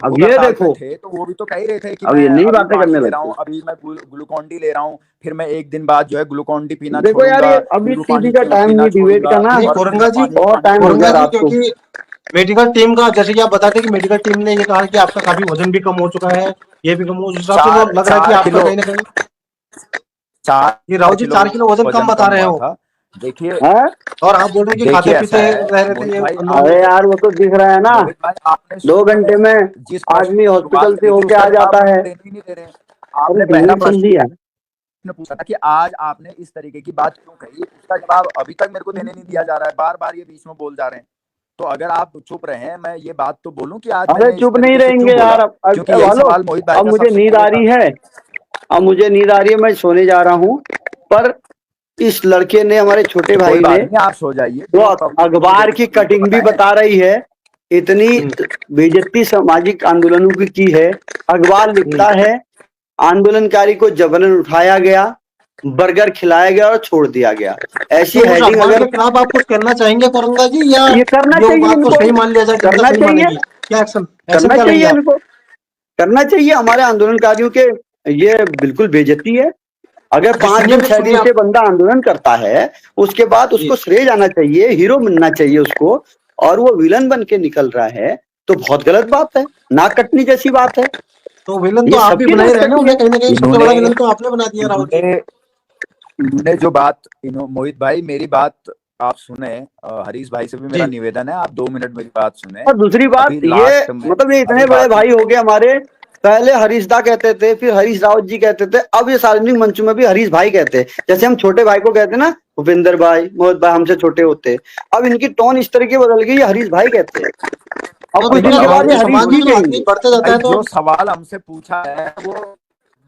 [SPEAKER 3] अब ये देखो
[SPEAKER 4] थे तो वो भी तो कह रहे थे कि
[SPEAKER 3] अब ये नई बातें करने
[SPEAKER 4] ले रहा हूँ, अभी मैं ग्लूकोन डी ले रहा हूँ, फिर मैं एक दिन बाद जो है ग्लूकोन डी पीना
[SPEAKER 3] देखो यार, ये अभी टीवी का टाइम नहीं डिबेट का ना,
[SPEAKER 5] कोरंगा जी
[SPEAKER 3] बहुत टाइम हो गया रात को।
[SPEAKER 5] मेडिकल टीम का, जैसे कि आप बताते कि मेडिकल टीम ने ये कहा कि आपका काफी वजन भी कम हो चुका है, ये भी कम हो, उस हिसाब से लग रहा है कि आपका कहीं ना कहीं राहुल जी 4 किलो वजन कम बता रहे हो।
[SPEAKER 4] देखिए,
[SPEAKER 5] और आप बोल रहे हैं कि खाते पीते रह रहे थे।
[SPEAKER 3] अरे यार वो तो दिख रहा है ना, 2 घंटे में आदमी हॉस्पिटल से होके आ जाता है।
[SPEAKER 4] आपने पहला प्रश्न पूछा था कि आज आपने इस तरीके की बात क्यों कही, उसका जवाब अभी तक मेरे को देने नहीं दिया जा रहा है, बार बार ये बीच में बोल जा रहे हैं। तो अगर आप चुप रहे हैं, मैं ये बात तो बोलूं कि आज
[SPEAKER 3] अरे चुप नहीं रहेंगे यार। अब मुझे नींद आ रही है, अब मुझे नींद आ रही है, मैं सोने जा रहा हूँ। पर इस लड़के ने, हमारे छोटे भाई ने,
[SPEAKER 4] आप सो जाइए,
[SPEAKER 3] वो अखबार की कटिंग भी बता रही है, इतनी बेइज्जती सामाजिक आंदोलनों की है। अखबार लिखता है आंदोलनकारी को जबरन उठाया गया, बर्गर खिलाया गया और छोड़ दिया गया। ऐसी
[SPEAKER 5] तो उस
[SPEAKER 3] हेडिंग
[SPEAKER 5] अफवाह
[SPEAKER 3] अगर
[SPEAKER 5] के खिलाफ आप कुछ कहना चाहेंगे कोरंगा जी, या
[SPEAKER 3] ये करना
[SPEAKER 5] ये
[SPEAKER 3] चाहिए
[SPEAKER 5] बात को
[SPEAKER 3] इनको,
[SPEAKER 5] सही मान लिया जाए, जनता
[SPEAKER 3] करना
[SPEAKER 5] सही
[SPEAKER 3] चाहिए,
[SPEAKER 5] मानेगी? क्या एक्शन
[SPEAKER 3] करना
[SPEAKER 5] क्या लेंगे
[SPEAKER 3] चाहिए
[SPEAKER 5] आप?
[SPEAKER 3] इनको, करना चाहिए। हमारे आंदोलनकारियों के ये बिल्कुल बेइज्जती है। अगर
[SPEAKER 5] जी
[SPEAKER 3] 5
[SPEAKER 5] सुनिए,
[SPEAKER 3] दिन
[SPEAKER 5] फिर
[SPEAKER 3] 6
[SPEAKER 5] सुनिए
[SPEAKER 3] दिन से
[SPEAKER 5] आप।
[SPEAKER 3] बंदा आंदोलन करता है, उसके बाद
[SPEAKER 5] जी,
[SPEAKER 3] उसको श्रेय जाना चाहिए, हीरो मिलना चाहिए उसको, और वो विलन बन के निकल रहा है, तो बहुत गलत बात है, नाक कटनी जैसी बात है।
[SPEAKER 5] तो विलन तो
[SPEAKER 3] ये
[SPEAKER 5] आप भी
[SPEAKER 3] सबकी
[SPEAKER 5] बना ही
[SPEAKER 3] नाक
[SPEAKER 5] रहे हैं ना
[SPEAKER 3] कटी है।
[SPEAKER 5] उन्हें, कहीं ना कहीं सबसे
[SPEAKER 4] इन्होंने
[SPEAKER 5] बड़ा विलन तो आपने बना दिया राहुल जी।
[SPEAKER 4] इन्होंने इन्होंने जो बात मोहित भाई मेरी बात आप सुने, हरीश भाई से भी मेरा
[SPEAKER 5] जी,
[SPEAKER 4] निवेदन है, आप 2 मिनट मेरी बात सुने।
[SPEAKER 3] और दूसरी
[SPEAKER 4] अभी
[SPEAKER 3] बात ये,
[SPEAKER 4] लास्ट में
[SPEAKER 3] मतलब ये इतने
[SPEAKER 4] अभी
[SPEAKER 3] बड़े
[SPEAKER 4] बात
[SPEAKER 3] भाई हो गए हमारे, पहले हरीशदा कहते थे, फिर हरीश रावत जी कहते थे, अब ये सार्वजनिक मंचों में भी हरीश भाई कहते हैं। जैसे हम छोटे भाई को कहते हैं ना, भूपेंद्र भाई, मोहित भाई हमसे छोटे होते हैं, अब इनकी टोन इस तरह की बदल गई, ये हरीश भाई कहते हैं। अब
[SPEAKER 5] तो
[SPEAKER 3] कुछ दिन
[SPEAKER 5] देखिए
[SPEAKER 3] के बाद
[SPEAKER 5] राहुल
[SPEAKER 3] ये
[SPEAKER 5] जी,
[SPEAKER 3] हरीश
[SPEAKER 5] समाज में
[SPEAKER 3] जी
[SPEAKER 5] जो आदमी
[SPEAKER 3] कहेंगे।
[SPEAKER 5] बढ़ते जाता
[SPEAKER 4] भाई
[SPEAKER 5] है तो
[SPEAKER 4] जो सवाल हमसे पूछा है वो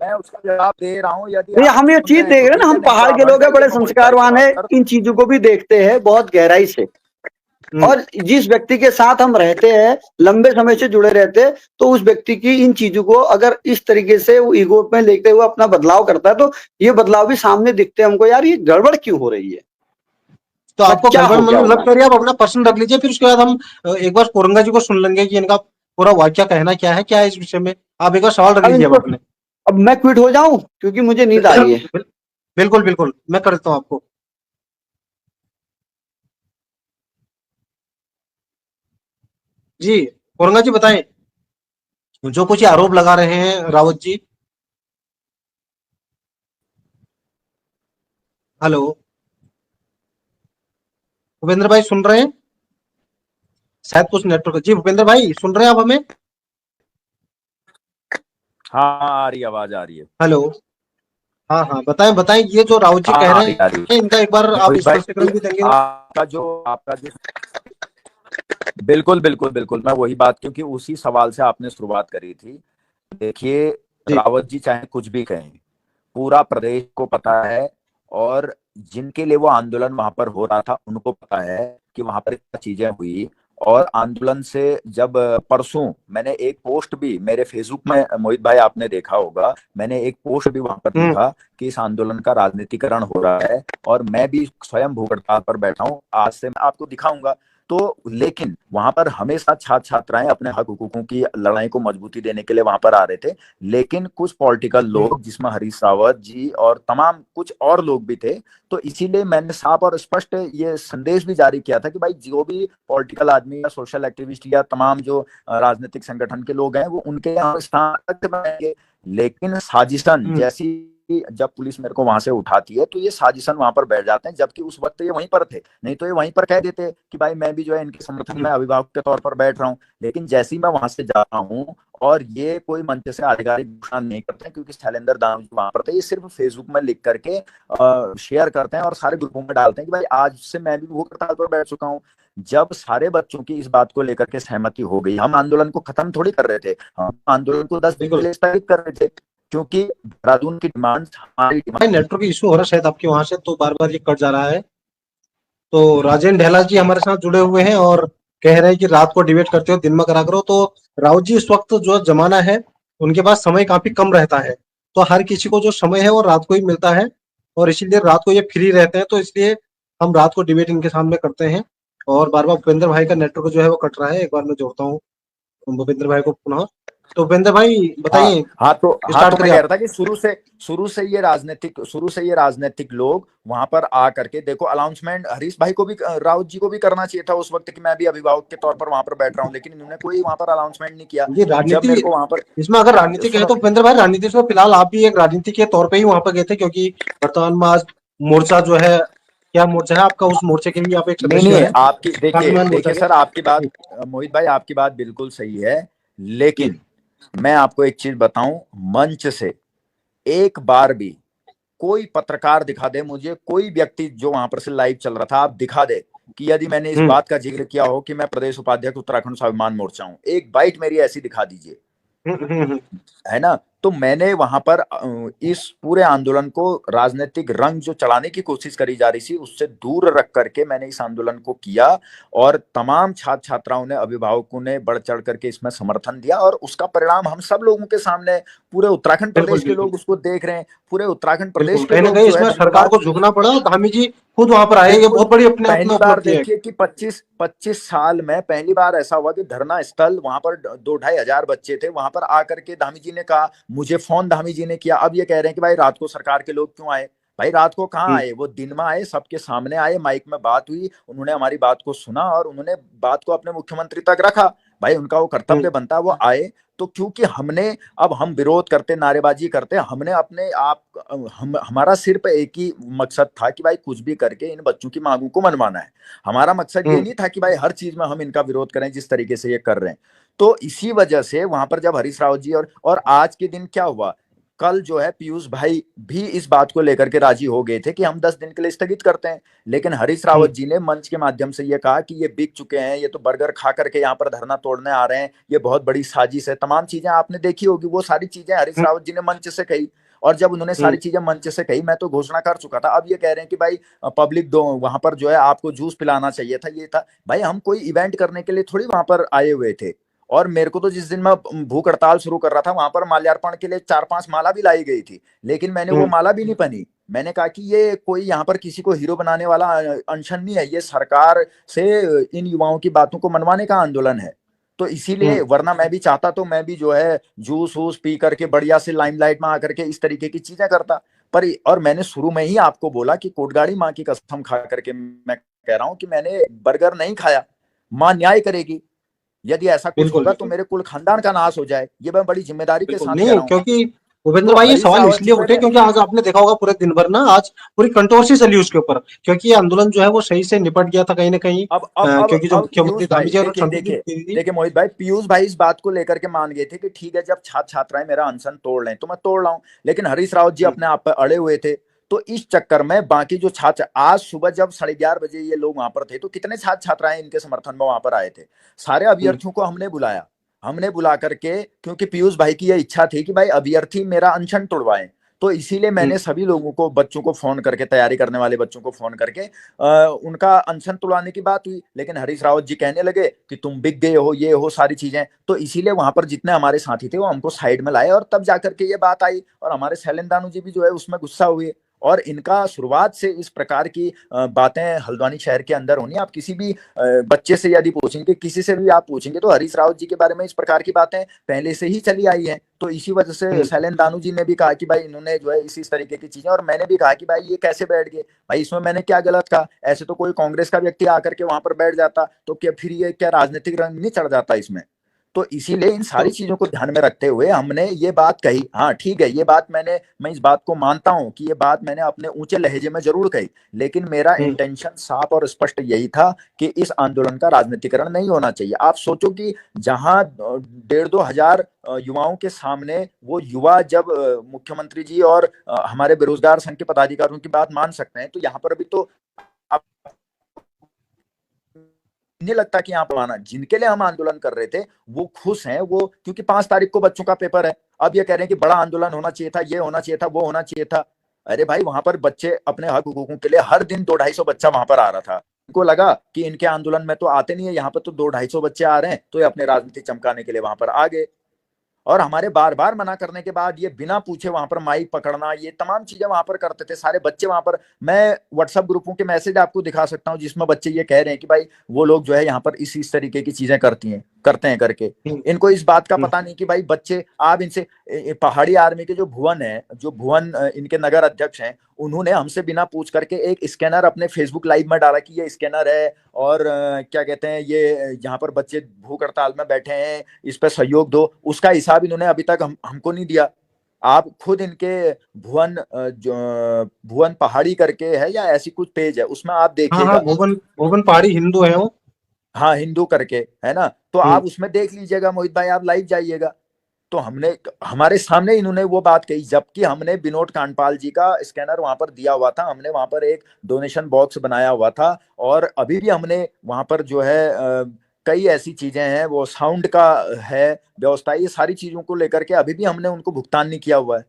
[SPEAKER 4] मैं उसका जवाब दे रहा हूँ, यदि
[SPEAKER 3] नहीं,
[SPEAKER 4] आप
[SPEAKER 3] हम ये
[SPEAKER 4] सुन
[SPEAKER 3] चीज
[SPEAKER 4] रहे हैं
[SPEAKER 3] देख
[SPEAKER 4] तो
[SPEAKER 3] रहे हैं ना,
[SPEAKER 4] ठीक है,
[SPEAKER 3] हम
[SPEAKER 4] नहीं तो
[SPEAKER 3] पहाड़
[SPEAKER 4] आप
[SPEAKER 3] के
[SPEAKER 4] हट
[SPEAKER 3] लोग हैं,
[SPEAKER 4] जाइए,
[SPEAKER 3] बड़े
[SPEAKER 4] मैं मोहित भाई से
[SPEAKER 3] संस्कारवान है,
[SPEAKER 4] बात करता
[SPEAKER 3] इन
[SPEAKER 4] हूँ।
[SPEAKER 3] चीजों को भी देखते हैं बहुत गहराई से।
[SPEAKER 5] हम्म,
[SPEAKER 3] और जिस व्यक्ति के साथ हम रहते हैं, लंबे समय से जुड़े रहते हैं, तो उस व्यक्ति की इन चीजों को अगर इस तरीके से वो ईगो में लेते हुए अपना बदलाव करता है, तो ये बदलाव भी सामने दिखते हैं हमको, यार ये गड़बड़ क्यों हो रही है,
[SPEAKER 5] तो आपको
[SPEAKER 3] क्या
[SPEAKER 5] गड़बड़
[SPEAKER 3] हो गया
[SPEAKER 5] मतलब लग
[SPEAKER 3] होगा।
[SPEAKER 5] तो रही है, आप अपना प्रश्न रख लीजिए, फिर उसके बाद हम एक बार कोरंगा जी को सुन लेंगे कि इनका पूरा वाक्य कहना क्या है इस विषय में। आप एक बार सवाल रख
[SPEAKER 3] अब
[SPEAKER 5] लीजिए अब
[SPEAKER 3] इनको,
[SPEAKER 5] अपने।
[SPEAKER 3] अब मैं क्विट हो जाऊं क्योंकि मुझे नींद आ रही है।
[SPEAKER 5] बिल्कुल बिल्कुल, मैं कर देता हूँ आपको। जी कोरंगा जी बताएं, जो कुछ ये आरोप लगा रहे हैं रावत जी। हेलो भूपेंद्र भाई, सुन रहे हैं? शायद कुछ नेटवर्क। जी भूपेंद्र भाई, सुन रहे हैं आप हमें?
[SPEAKER 4] हाँ आ रही है, आवाज आ रही है।
[SPEAKER 5] हेलो, हाँ हाँ, बताएं बताएं, ये जो रावत जी
[SPEAKER 4] हाँ
[SPEAKER 5] कह
[SPEAKER 4] आ
[SPEAKER 5] रहे
[SPEAKER 4] रही आ रही
[SPEAKER 5] हैं, इनका एक बार
[SPEAKER 4] है
[SPEAKER 5] आप
[SPEAKER 4] मोहित भाई।
[SPEAKER 5] स्पष्टीकरण भी देंगे?
[SPEAKER 4] आपका जो बिल्कुल बिल्कुल बिल्कुल, मैं वही बात, क्योंकि उसी सवाल से आपने शुरुआत करी थी। देखिए,
[SPEAKER 5] जी,
[SPEAKER 4] रावत जी चाहे कुछ भी कहें, पूरा प्रदेश को पता है, और जिनके लिए वो आंदोलन वहां पर हो रहा था उनको पता है कि वहां पर क्या चीजें हुई। और आंदोलन से जब परसों मैंने एक पोस्ट भी मेरे फेसबुक में, मोहित भाई आपने देखा होगा, मैंने एक पोस्ट भी वहां पर
[SPEAKER 5] हम्म,
[SPEAKER 4] लिखा कि इस आंदोलन का राजनीतिकरण हो रहा है, और मैं भी स्वयं भूख हड़ताल पर बैठा हूं, आज से मैं आपको दिखाऊंगा। तो लेकिन वहां पर हमेशा छात्र छात्राएं अपने हक हुकूकों की लड़ाई को मजबूती देने के लिए वहां पर आ रहे थे। लेकिन कुछ पॉलिटिकल
[SPEAKER 5] हम्म,
[SPEAKER 4] लोग, जिसमें हरीश रावत जी और तमाम कुछ और लोग भी थे, तो इसीलिए मैंने साफ और स्पष्ट ये संदेश भी जारी किया था कि भाई जो भी पॉलिटिकल आदमी या सोशल एक्टिविस्ट या तमाम जो राजनीतिक संगठन के लोग हैं, वो उनके यहाँ स्थान अलग बनाएंगे। लेकिन साजिशन
[SPEAKER 5] हम्म,
[SPEAKER 4] जैसी जब पुलिस मेरे को वहां से उठाती है, तो ये साजिशन वहां पर बैठ जाते हैं, जबकि उस वक्त ये वहीं पर थे। नहीं तो ये वहीं पर कह देते कि भाई मैं भी जो है इनके समर्थन में अभिभावक के तौर पर बैठ रहा हूँ। लेकिन जैसे ही मैं वहां से जा रहा हूँ, और ये कोई मंच से आधिकारिक घोषणा नहीं करते, क्योंकि शैलेंद्र दानव जी वहां पर थे, ये सिर्फ फेसबुक में लिख करके शेयर करते हैं और सारे ग्रुपों में डालते हैं कि भाई आज से मैं भी भूख हड़ताल पर बैठ चुका हूँ। जब सारे बच्चों की इस बात को लेकर के सहमति हो गई, हम आंदोलन को खत्म थोड़ी कर रहे थे, हम आंदोलन को 10 दिन के
[SPEAKER 5] बिल्कुल
[SPEAKER 4] लिए स्थगित कर रहे थे, क्योंकि देहरादून की डिमांड हमारी
[SPEAKER 5] भाई,
[SPEAKER 4] डिमांड।
[SPEAKER 5] नेटवर्क इशू हो रहा है शायद आपके वहां से, तो बार बार ये कट जा रहा है। तो राजेंद्र ढेला जी हमारे साथ जुड़े हुए हैं और कह रहे हैं कि रात को डिबेट करते हो दिन में करा करो। तो राउत जी, इस वक्त जो जमाना है, उनके पास समय काफी कम रहता है, तो हर किसी को जो समय है वो रात को ही मिलता है, और इसीलिए रात को ये फ्री रहते हैं, तो इसलिए हम रात को डिबेट इनके सामने करते हैं। और बार बार भूपेंद्र भाई का नेटवर्क जो है वो कट रहा है, एक बार मैं जोड़ता हूँ भूपेंद्र भाई को पुनः। तो भूपेंद्र भाई
[SPEAKER 4] हाँ
[SPEAKER 5] बताइए,
[SPEAKER 4] हाँ,
[SPEAKER 5] स्टार्ट
[SPEAKER 4] तो मैं
[SPEAKER 5] करिए
[SPEAKER 4] कह
[SPEAKER 5] आप।
[SPEAKER 4] रहा था कि शुरू से ये राजनीतिक लोग वहां पर आ करके, देखो अनाउंसमेंट हरीश भाई को भी, राउत जी को भी करना चाहिए था उस वक्त कि मैं भी अभिभावक के तौर पर वहां पर बैठ रहा हूँ, लेकिन इन्होंने कोई वहां पर अनाउंसमेंट नहीं किया।
[SPEAKER 5] ये
[SPEAKER 4] जब
[SPEAKER 5] राजनीति,
[SPEAKER 4] मेरे को वहां पर
[SPEAKER 5] इसमें अगर राजनीति कहे
[SPEAKER 4] सुनो,
[SPEAKER 5] तो भूपेंद्र भाई, राजनीति से फिलहाल आप भी एक राजनीति के तौर पे ही वहां पर गए थे, क्योंकि वर्तमान में आज मोर्चा जो है, क्या मोर्चा है आपका, उस मोर्चे के भी आप एक
[SPEAKER 4] नहीं
[SPEAKER 5] सदस्य
[SPEAKER 4] नहीं,
[SPEAKER 5] हैं,
[SPEAKER 4] आपकी देखिए
[SPEAKER 5] स्वाभिमान मोर्चा
[SPEAKER 4] देखिए
[SPEAKER 5] के।
[SPEAKER 4] सर, आपकी बात,
[SPEAKER 5] जी,
[SPEAKER 4] मोहित भाई आपकी बात बिल्कुल सही है।
[SPEAKER 5] जी,
[SPEAKER 4] लेकिन मैं आपको एक चीज बताऊं, मंच से एक बार भी कोई पत्रकार दिखा दे मुझे, कोई व्यक्ति जो वहां पर से लाइव चल रहा था, आप दिखा दे कि यदि मैंने इस
[SPEAKER 5] हम्म,
[SPEAKER 4] बात का जिक्र किया हो कि मैं प्रदेश उपाध्यक्ष उत्तराखंड स्वाभिमान मोर्चा हूं, एक बाइट मेरी ऐसी दिखा दीजिए,
[SPEAKER 5] हम्म, हम्म,
[SPEAKER 4] है ना। तो मैंने वहां पर इस पूरे आंदोलन को राजनीतिक रंग जो चढ़ाने की कोशिश करी जा रही थी उससे दूर रख करके मैंने इस आंदोलन को किया, और तमाम छात्र छात्राओं ने, अभिभावकों ने बढ़ चढ़ करके इसमें समर्थन दिया, और उसका परिणाम हम सब लोगों के सामने, पूरे उत्तराखंड
[SPEAKER 5] बिल्कुल
[SPEAKER 4] प्रदेश के
[SPEAKER 5] बिल्कुल
[SPEAKER 4] लोग उसको देख रहे हैं, पूरे उत्तराखंड प्रदेश
[SPEAKER 5] बिल्कुल,
[SPEAKER 4] के
[SPEAKER 5] कहीं ना
[SPEAKER 4] लोग
[SPEAKER 5] कहीं
[SPEAKER 4] जो है
[SPEAKER 5] इसमें सरकार
[SPEAKER 4] धन्यवाद।
[SPEAKER 5] को झुकना पड़ा और धामी जी खुद वहां पर आए, ये
[SPEAKER 4] बिल्कुल,
[SPEAKER 5] बहुत बड़ी अपने आप में
[SPEAKER 4] पहली बार
[SPEAKER 5] उपलब्धि है।
[SPEAKER 4] देखिए कि 25 साल में पहली बार ऐसा हुआ कि धरना स्थल वहां पर 2-2,500 बच्चे थे, वहां पर आकर के धामी जी ने कहा, मुझे फोन धामी जी ने किया। अब ये कह रहे हैं कि भाई रात को सरकार के लोग क्यों आए? भाई रात को कहाँ
[SPEAKER 5] हम्म,
[SPEAKER 4] आए, वो दिन में आए, सबके सामने आए, माइक में बात हुई, उन्होंने हमारी बात को सुना और उन्होंने बात को अपने मुख्यमंत्री तक रखा। भाई उनका वो कर्तव्य बनता है, वो आए। तो क्योंकि हमने, अब हम विरोध करते, नारेबाजी करते, हमने अपने आप, हमारा सिर्फ एक ही मकसद था कि भाई कुछ भी करके इन बच्चों की मांगों को मनवाना है। हमारा मकसद ये
[SPEAKER 5] हम्म,
[SPEAKER 4] नहीं था कि भाई हर चीज में हम इनका विरोध करें जिस तरीके से ये कर रहे हैं। तो इसी वजह से वहां पर जब हरीश रावत जी और आज के दिन क्या हुआ, कल जो है पीयूष भाई भी इस बात को लेकर के राजी हो गए थे कि हम 10 दिन के लिए स्थगित करते हैं, लेकिन हरीश रावत
[SPEAKER 5] हम्म,
[SPEAKER 4] जी ने मंच के माध्यम से ये कहा कि ये बिक चुके हैं, ये तो बर्गर खा करके यहाँ पर धरना तोड़ने आ रहे हैं, ये बहुत बड़ी साजिश है। तमाम चीजें आपने देखी होगी, वो सारी चीजें हरीश
[SPEAKER 5] हम्म,
[SPEAKER 4] रावत जी ने मंच से कही। और जब उन्होंने सारी
[SPEAKER 5] हम्म,
[SPEAKER 4] चीजें मंच से कही, मैं तो घोषणा कर चुका था। अब ये कह रहे हैं कि भाई पब्लिक दो वहां पर जो है आपको जूस पिलाना चाहिए था, ये था। भाई हम कोई इवेंट करने के लिए थोड़ी वहां पर आए हुए थे। और मेरे को तो जिस दिन मैं भूख हड़ताल शुरू कर रहा था, वहां पर माल्यार्पण के लिए 4-5 माला भी लाई गई थी, लेकिन मैंने वो
[SPEAKER 5] हम्म,
[SPEAKER 4] माला भी नहीं पहनी। मैंने कहा कि ये कोई यहाँ पर किसी को हीरो बनाने वाला अनशन नहीं है, ये सरकार से इन युवाओं की बातों को मनवाने का आंदोलन है। तो इसीलिए,
[SPEAKER 5] हम्म,
[SPEAKER 4] वरना मैं भी चाहता तो मैं भी जो है जूस वूस पी करके बढ़िया से लाइमलाइट में आकर के इस तरीके की चीजें करता। पर और मैंने शुरू में ही आपको बोला कि कोटगाड़ी माँ की कसम खा करके मैं कह रहा हूं कि मैंने बर्गर नहीं खाया। माँ न्याय करेगी, यदि ऐसा कुछ
[SPEAKER 5] बिल्कुल
[SPEAKER 4] होगा तो
[SPEAKER 5] बिल्कुल
[SPEAKER 4] मेरे कुल खानदान का नाश हो जाए, ये मैं बड़ी जिम्मेदारी के
[SPEAKER 5] बिल्कुल।
[SPEAKER 4] साथ कह
[SPEAKER 5] नहीं,
[SPEAKER 4] रहा हूँ।
[SPEAKER 5] क्योंकि भूपेंद्र
[SPEAKER 4] तो
[SPEAKER 5] भाई ये
[SPEAKER 4] हरीश
[SPEAKER 5] सवाल
[SPEAKER 4] रावत
[SPEAKER 5] इसलिए
[SPEAKER 4] जी
[SPEAKER 5] उठे
[SPEAKER 4] मैंने,
[SPEAKER 5] क्योंकि आज आपने देखा होगा पूरे दिन भर ना, आज पूरी कंट्रोवर्सी चली उसके ऊपर, क्योंकि ये आंदोलन जो है वो सही से निपट गया था कहीं ना कहीं।
[SPEAKER 4] अब अब अब
[SPEAKER 5] क्योंकि जो
[SPEAKER 4] अब
[SPEAKER 5] मुख्यमंत्री
[SPEAKER 4] पीयूष भाई
[SPEAKER 5] धामी जी और
[SPEAKER 4] देखिए
[SPEAKER 5] चंद्र जी
[SPEAKER 4] देखिए
[SPEAKER 5] दीदी।
[SPEAKER 4] देखिए मोहित भाई, पीयूष भाई इस बात को लेकर के मान गए थे कि ठीक है, जब छात्र छात्राएं मेरा अनशन तोड़ लें तो मैं तोड़ रहा हूं, लेकिन हरीश रावत जी
[SPEAKER 5] हम्म,
[SPEAKER 4] अपने आप पर अड़े हुए थे। तो इस चक्कर में बाकी जो छात्र, आज सुबह जब 11:30 बजे ये लोग वहां पर थे, तो कितने छात्र छात्राएं इनके समर्थन में वहां पर आए थे? सारे
[SPEAKER 5] हम्म,
[SPEAKER 4] अभ्यर्थियों को हमने बुलाया, हमने बुला करके, क्योंकि पीयूष भाई की यह इच्छा थी कि भाई अभ्यर्थी मेरा अनशन तोड़वाएं। तो इसीलिए
[SPEAKER 5] हम्म,
[SPEAKER 4] मैंने सभी लोगों को, बच्चों को फोन करके, तैयारी करने वाले बच्चों को फोन करके उनका अनशन तुड़वाने की बात हुई, लेकिन हरीश रावत जी कहने लगे कि तुम बिक गए हो, ये हो सारी चीजें। तो इसीलिए वहां पर जितने हमारे साथी थे वो हमको साइड में लाए, और तब जाकर के ये बात आई, और हमारे शैलेंद्र दानू जी भी जो है उसमें गुस्सा हुए। और इनका शुरुआत से इस प्रकार की बातें हल्द्वानी शहर के अंदर होनी, आप किसी भी बच्चे से यदि पूछेंगे, किसी से भी आप पूछेंगे, तो हरीश रावत जी के बारे में इस प्रकार की बातें पहले से ही चली आई हैं। तो इसी वजह से
[SPEAKER 5] हम्म,
[SPEAKER 4] शैलेंद्र दानू जी ने भी कहा कि भाई इन्होंने जो है इस तरीके की चीजें, और मैंने भी कहा कि भाई ये कैसे बैठ गए, भाई इसमें मैंने क्या गलत कहा? ऐसे तो कोई कांग्रेस का व्यक्ति आकर के वहां पर बैठ जाता तो क्या फिर ये क्या राजनीतिक रंग नहीं चढ़ जाता इसमें? तो इसीलिए इन सारी
[SPEAKER 5] तो
[SPEAKER 4] चीजों को ध्यान में रखते हुए हमने ये बात कही। हाँ ठीक है, ये बात मैं इस बात को मानता हूं कि ये बात मैंने अपने ऊंचे लहजे में जरूर कही, लेकिन मेरा
[SPEAKER 5] हम्म,
[SPEAKER 4] इंटेंशन साफ और स्पष्ट यही था कि इस आंदोलन का राजनीतिकरण नहीं होना चाहिए। आप सोचो कि जहां 1,500-2,000 युवाओं के सामने वो युवा जब मुख्यमंत्री जी और हमारे बेरोजगार संघ के पदाधिकारियों की बात मान सकते हैं, तो यहाँ पर अभी तो नहीं लगता कि यहाँ पर आना, जिनके लिए हम आंदोलन कर रहे थे वो खुश हैं, वो क्योंकि 5 तारीख को बच्चों का पेपर है। अब ये कह रहे हैं कि बड़ा आंदोलन होना चाहिए था, ये होना चाहिए था, वो होना चाहिए था। अरे भाई वहां पर बच्चे अपने हक हुकूकों के लिए हर दिन 200-250 बच्चा वहां पर आ रहा था। उनको लगा कि इनके आंदोलन में तो आते नहीं है, यहाँ पर तो 200-250 बच्चे आ रहे हैं, तो ये अपने राजनीति चमकाने के लिए वहां पर आ गए। और हमारे बार बार मना करने के बाद ये बिना पूछे वहां पर माइक पकड़ना, ये तमाम चीजें वहां पर करते थे सारे बच्चे वहां पर। मैं व्हाट्सएप ग्रुपों के मैसेज आपको दिखा सकता हूँ जिसमें बच्चे ये कह रहे हैं कि भाई वो लोग जो है यहाँ पर इस तरीके की चीजें करते हैं करके।
[SPEAKER 5] हम्म,
[SPEAKER 4] इनको इस बात का
[SPEAKER 5] हम्म,
[SPEAKER 4] पता नहीं कि भाई बच्चे, आप इनसे पहाड़ी आर्मी के जो भुवन है, जो भुवन इनके नगर अध्यक्ष हैं, उन्होंने हमसे बिना पूछ करके एक स्कैनर अपने फेसबुक लाइव में डाला कि ये स्कैनर है, और क्या कहते हैं, ये यहाँ पर बच्चे भूख हड़ताल में बैठे हैं, इस पर सहयोग दो। उसका हिसाब इन्होंने अभी तक हमको नहीं दिया। आप खुद इनके जो भुवन पहाड़ी करके है या ऐसी कुछ पेज है, उसमें आप
[SPEAKER 5] हाँ हाँ,
[SPEAKER 4] देखिएगा।
[SPEAKER 5] भुवन भुवन पहाड़ी हिंदू है वो।
[SPEAKER 4] हाँ हिंदू करके है ना, तो
[SPEAKER 5] हम्म,
[SPEAKER 4] आप उसमें देख लीजिएगा मोहित भाई, आप लाइव जाइएगा। तो हमने, हमारे सामने इन्होंने वो बात कही, जबकि हमने विनोद कांडपाल जी का स्कैनर वहां पर दिया हुआ था, हमने वहां पर एक डोनेशन बॉक्स बनाया हुआ था, और अभी भी हमने वहां पर जो है कई ऐसी चीजें हैं, वो साउंड का है व्यवस्था, ये सारी चीजों को लेकर के अभी भी हमने उनको भुगतान नहीं किया हुआ है।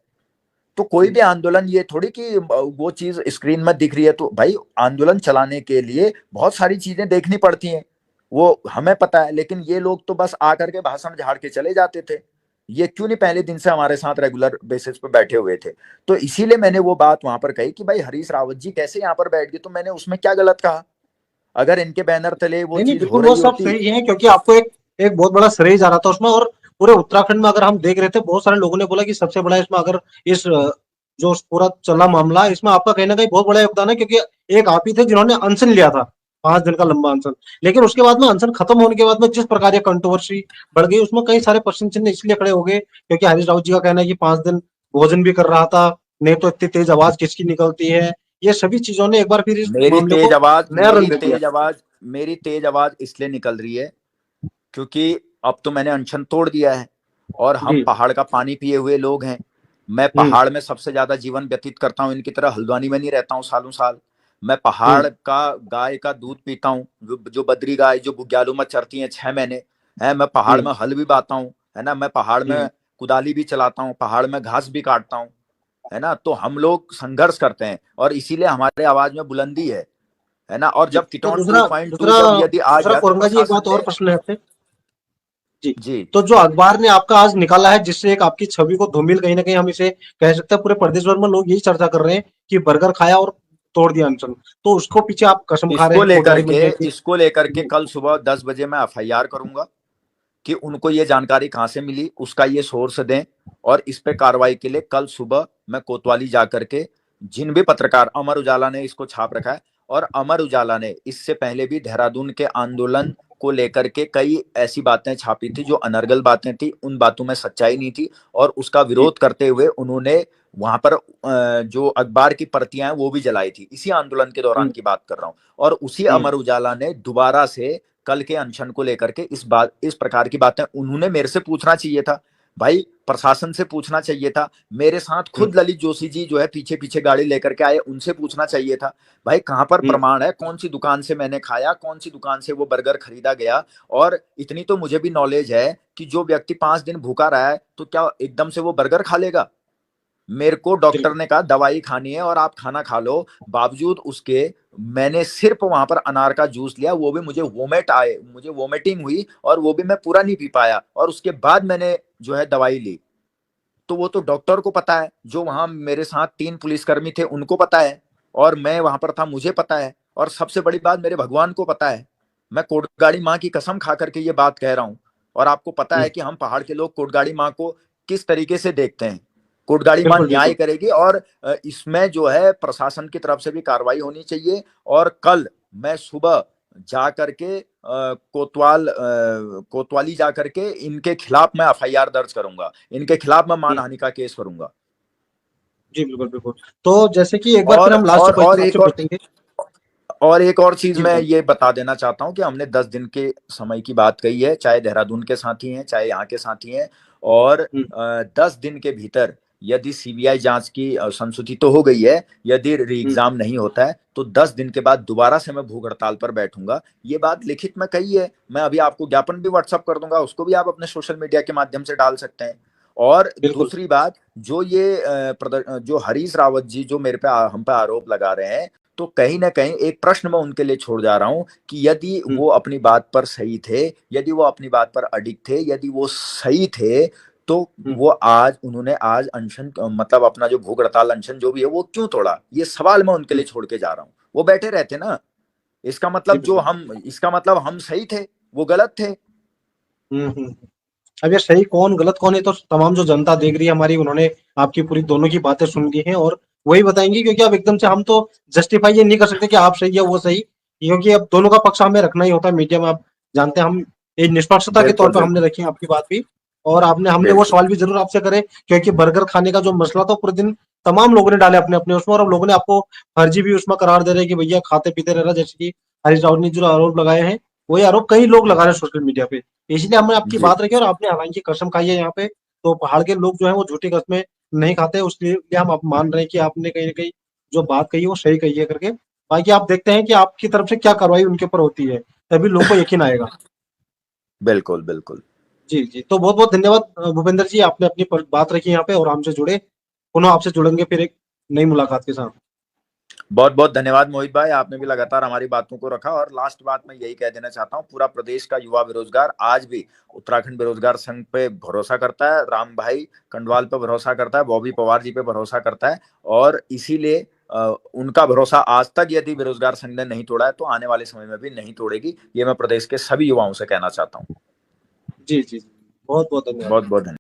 [SPEAKER 4] तो कोई भी आंदोलन, ये थोड़ी कि वो चीज स्क्रीन में दिख रही है तो भाई आंदोलन चलाने के लिए बहुत सारी चीजें देखनी पड़ती हैं, वो हमें पता है। लेकिन ये लोग तो बस आकर के भाषण झाड़ के चले जाते थे। ये क्यों नहीं पहले दिन से हमारे साथ रेगुलर बेसिस पे बैठे हुए थे? तो इसीलिए मैंने वो बात वहां पर कही कि भाई हरीश रावत जी कैसे यहाँ पर बैठ गए, तो मैंने उसमें क्या गलत कहा? अगर इनके बैनर तले वो
[SPEAKER 5] नहीं नहीं,
[SPEAKER 4] चीज हो
[SPEAKER 5] बिल्कुल वो
[SPEAKER 4] रही
[SPEAKER 5] सब
[SPEAKER 4] होती।
[SPEAKER 5] सही है, क्योंकि आपको एक एक बहुत बड़ा श्रेय जा रहा था उसमें। और पूरे उत्तराखंड में अगर हम देख रहे थे, बहुत सारे लोगों ने बोला कि सबसे बड़ा इसमें, अगर इस जो पूरा चला मामला, इसमें आपका कहीं ना कहीं बहुत बड़ा योगदान है, क्योंकि एक आप ही थे जिन्होंने अनशन लिया था, 5 दिन का लंबा अनशन। लेकिन उसके बाद में, अनशन खत्म होने के बाद में जिस प्रकार ये कंट्रोवर्सी बढ़ गई, उसमें कई सारे प्रश्न चिन्ह इसलिए खड़े हो गए क्योंकि हरीश रावत जी का कहना है कि 5 दिन भोजन भी कर रहा था, नहीं तो इतनी तेज आवाज किसकी निकलती है। ये सभी चीजों ने एक बार फिर इस
[SPEAKER 4] मेरी
[SPEAKER 5] मामले
[SPEAKER 4] तेज
[SPEAKER 5] को
[SPEAKER 4] आवाज
[SPEAKER 5] नया
[SPEAKER 4] मेरी
[SPEAKER 5] रंग दे दिया।
[SPEAKER 4] तेज आवाज मेरी तेज आवाज इसलिए निकल रही है क्योंकि अब तो मैंने अनशन तोड़ दिया है और हम
[SPEAKER 5] जी।
[SPEAKER 4] पहाड़ का पानी पिए हुए लोग हैं। मैं पहाड़ में सबसे ज्यादा जीवन व्यतीत करता हूँ, इनकी तरह हल्द्वानी में नहीं रहता हूँ सालों साल। मैं पहाड़ का गाय का दूध पीता हूँ, जो बद्री गाय जो बुग्यालों में चरती है 6 महीने है। मैं पहाड़ में हल भी बाता हूँ, है ना। मैं पहाड़ में कुदाली भी चलाता हूँ, पहाड़ में घास भी काटता हूँ, है ना। तो हम लोग संघर्ष करते हैं और इसीलिए हमारे आवाज में बुलंदी है ना। और जब
[SPEAKER 5] तो
[SPEAKER 4] कीटोन
[SPEAKER 5] दूसरा
[SPEAKER 4] 2.2
[SPEAKER 5] दूसरा
[SPEAKER 4] जब यदि आ
[SPEAKER 5] दूसरा
[SPEAKER 4] गया तो
[SPEAKER 5] कोरंगा जी, एक
[SPEAKER 4] प्रशासन
[SPEAKER 5] बात
[SPEAKER 4] ने।
[SPEAKER 5] और प्रश्न है आपसे। जी।
[SPEAKER 4] जी
[SPEAKER 5] तो जो अखबार ने आपका आज निकाला है, जिससे एक आपकी छवि को धूमिल, कहीं ना कहीं हम इसे कह सकते हैं, पूरे प्रदेश भर में लोग यही चर्चा कर रहे हैं कि बर्गर खाया और तोड़ दिया अनशन, तो उसको पीछे आप कसम खा रहे
[SPEAKER 4] इसको
[SPEAKER 5] हैं
[SPEAKER 4] लेकर
[SPEAKER 5] कोटगाड़ी
[SPEAKER 4] के
[SPEAKER 5] मंदिर की।
[SPEAKER 4] इसको लेकर के
[SPEAKER 5] जी।
[SPEAKER 4] कल सुबह 10 बजे मैं एफआईआर करूंगा कि उनको ये जानकारी कहाँ से मिली, उसका ये सोर्स दें। और इस पे कार्रवाई के लिए कल सुबह मैं कोतवाली जाकर के, जिन भी पत्रकार, अमर उजाला ने इसको छाप रखा है और अमर उजाला ने इससे पहले भी देहरादून के आंदोलन को लेकर के कई ऐसी बातें छापी थी जो अनर्गल बातें थी, उन बातों में सच्चाई नहीं थी और उसका
[SPEAKER 5] जी।
[SPEAKER 4] विरोध करते हुए उन्होंने वहां पर जो अखबार की प्रतियां हैं वो भी जलाई थी। इसी आंदोलन के दौरान की बात कर रहा हूं। और उसी अमर उजाला ने दोबारा से कल के अनशन को लेकर के इस प्रकार की बातें उन्होंने मेरे से पूछना चाहिए था भाई, प्रशासन से पूछना चाहिए था। मेरे साथ खुद ललित जोशी जी जो है पीछे पीछे गाड़ी लेकर के आए, उनसे पूछना चाहिए था भाई कहां पर प्रमाण है, कौन सी दुकान से मैंने खाया, कौन सी दुकान से वो बर्गर खरीदा गया। और इतनी तो मुझे भी नॉलेज है कि जो व्यक्ति 5 दिन भूखा रहा है तो क्या एकदम से वो बर्गर खा लेगा? मेरे को डॉक्टर ने कहा दवाई खानी है और आप खाना खा लो, बावजूद उसके मैंने सिर्फ वहां पर अनार का जूस लिया, वो भी मुझे वोमिटिंग हुई और वो भी मैं पूरा नहीं पी पाया और उसके बाद मैंने जो है दवाई ली। तो वो तो डॉक्टर को पता है, जो वहां मेरे साथ 3 पुलिसकर्मी थे उनको पता है और मैं वहां पर था मुझे पता है। और सबसे बड़ी बात मेरे भगवान को पता है। मैं कोटगाड़ी माँ की कसम खा करके ये बात कह रहा हूँ। और आपको पता है कि हम पहाड़ के लोग कोटगाड़ी माँ को किस तरीके से देखते हैं। कोटगाड़ी माँ
[SPEAKER 5] बिल्कुल
[SPEAKER 4] न्याय
[SPEAKER 5] बिल्कुल।
[SPEAKER 4] करेगी और इसमें जो है प्रशासन की तरफ से भी कार्रवाई होनी चाहिए। और कल मैं सुबह जा करके कोतवाली जा करके इनके खिलाफ मैं एफआईआर दर्ज करूंगा, इनके खिलाफ मैं मानहानि का केस करूंगा।
[SPEAKER 5] जी बिल्कुल बिल्कुल। तो जैसे कि एक बार फिर
[SPEAKER 4] और
[SPEAKER 5] हम लास्ट
[SPEAKER 4] और और
[SPEAKER 5] क्वेश्चन आपसे
[SPEAKER 4] एक और
[SPEAKER 5] पूछेंगे।
[SPEAKER 4] और एक और चीज
[SPEAKER 5] जी
[SPEAKER 4] मैं
[SPEAKER 5] बताइए।
[SPEAKER 4] ये बता देना चाहता हूं कि हमने 10 दिन के समय की बात कही है, चाहे देहरादून के साथी हैं चाहे यहाँ के साथी हैं। और 10 दिन के भीतर यदि सीबीआई जांच की संस्तुति तो हो गई है, यदि री एग्जाम नहीं होता है तो 10 दिन के बाद दोबारा से मैं भूख हड़ताल पर बैठूंगा। ये बात लिखित में कही है, मैं अभी आपको ज्ञापन भी व्हाट्सअप कर दूंगा, उसको भी आप अपने सोशल मीडिया के माध्यम से डाल सकते हैं। और
[SPEAKER 5] बिल्कुल।
[SPEAKER 4] दूसरी बात, जो हरीश रावत जी जो हम पे आरोप लगा रहे हैं, तो कहीं ना कहीं एक प्रश्न मैं उनके लिए छोड़ जा रहा हूं कि यदि वो अपनी बात पर सही थे, यदि वो अपनी बात पर अडिग थे, यदि वो सही थे, तो वो उन्होंने आज अनशन मतलब अपना जो भूख हड़ताल अनशन जो भी है वो क्यों तोड़ा? ये सवाल मैं उनके लिए छोड़ के जा रहा हूँ। वो बैठे रहते ना, इसका
[SPEAKER 5] जी
[SPEAKER 4] मतलब हम सही थे, वो गलत थे।
[SPEAKER 5] बिल्कुल। अब ये सही कौन गलत कौन है, तो तमाम जो जनता देख रही है हमारी, उन्होंने आपकी पूरी दोनों की बातें सुन ली हैं और वही बताएंगे, क्योंकि अब एकदम से हम तो जस्टिफाई ये नहीं कर सकते कि आप सही है वो सही, क्योंकि अब दोनों का पक्ष हमें रखना ही होता है मीडिया में। आप जानते हैं हम एक निष्पक्षता के तौर
[SPEAKER 4] बिल्कुल
[SPEAKER 5] पर हमने
[SPEAKER 4] बिल्कुल
[SPEAKER 5] रखी है आपकी बात भी। और हमने वो
[SPEAKER 4] बिल्कुल।
[SPEAKER 5] सवाल भी जरूर आपसे करे, क्योंकि बर्गर खाने का जो मसला था पूरे दिन तमाम लोगों ने डाले अपने अपने उसमें, और अब लोगों ने आपको फर्जी भी उसमें करार दे रहे हैं कि भैया खाते पीते रह रहा, जैसे कि हरीश रावत ने जो आरोप लगाए हैं, वही आरोप कई लोग लगा रहे हैं सोशल मीडिया पे। इसलिए हमने आपकी
[SPEAKER 4] जी
[SPEAKER 5] बात रखी और आपने हालांकि कसम खाई है यहाँ पे। तो पहाड़ के लोग जो है वो झूठी कस्में नहीं खाते, उसके लिए हम आप मान रहे हैं कि आपने कहीं ना कहीं जो बात कही है वो सही कही है करके। बाकी आप देखते हैं कि आपकी तरफ से क्या कार्रवाई उनके ऊपर होती है, तभी लोगों को यकीन आएगा।
[SPEAKER 4] बिल्कुल बिल्कुल।
[SPEAKER 5] जी जी, तो बहुत बहुत धन्यवाद भूपेंद्र जी, आपने अपनी बात रखी यहाँ पे और हमसे जुड़े। पुनः आपसे जुड़ेंगे फिर एक नई मुलाकात के साथ।
[SPEAKER 4] बहुत बहुत धन्यवाद मोहित भाई, आपने भी लगातार हमारी बातों को रखा। और लास्ट बात मैं यही कह देना चाहता हूँ, पूरा प्रदेश का युवा बेरोजगार आज भी उत्तराखंड बेरोजगार संघ पे भरोसा करता है, राम भाई कंडवाल पे भरोसा करता है, बॉबी पवार जी पे भरोसा करता है। और इसीलिए उनका भरोसा आज तक यदि बेरोजगार संघ ने नहीं तोड़ा है तो आने वाले समय में भी नहीं तोड़ेगी। ये मैं प्रदेश के सभी युवाओं से कहना चाहता हूँ।
[SPEAKER 5] जी जी, बहुत बहुत धन्यवाद।
[SPEAKER 4] बहुत बहुत धन्यवाद।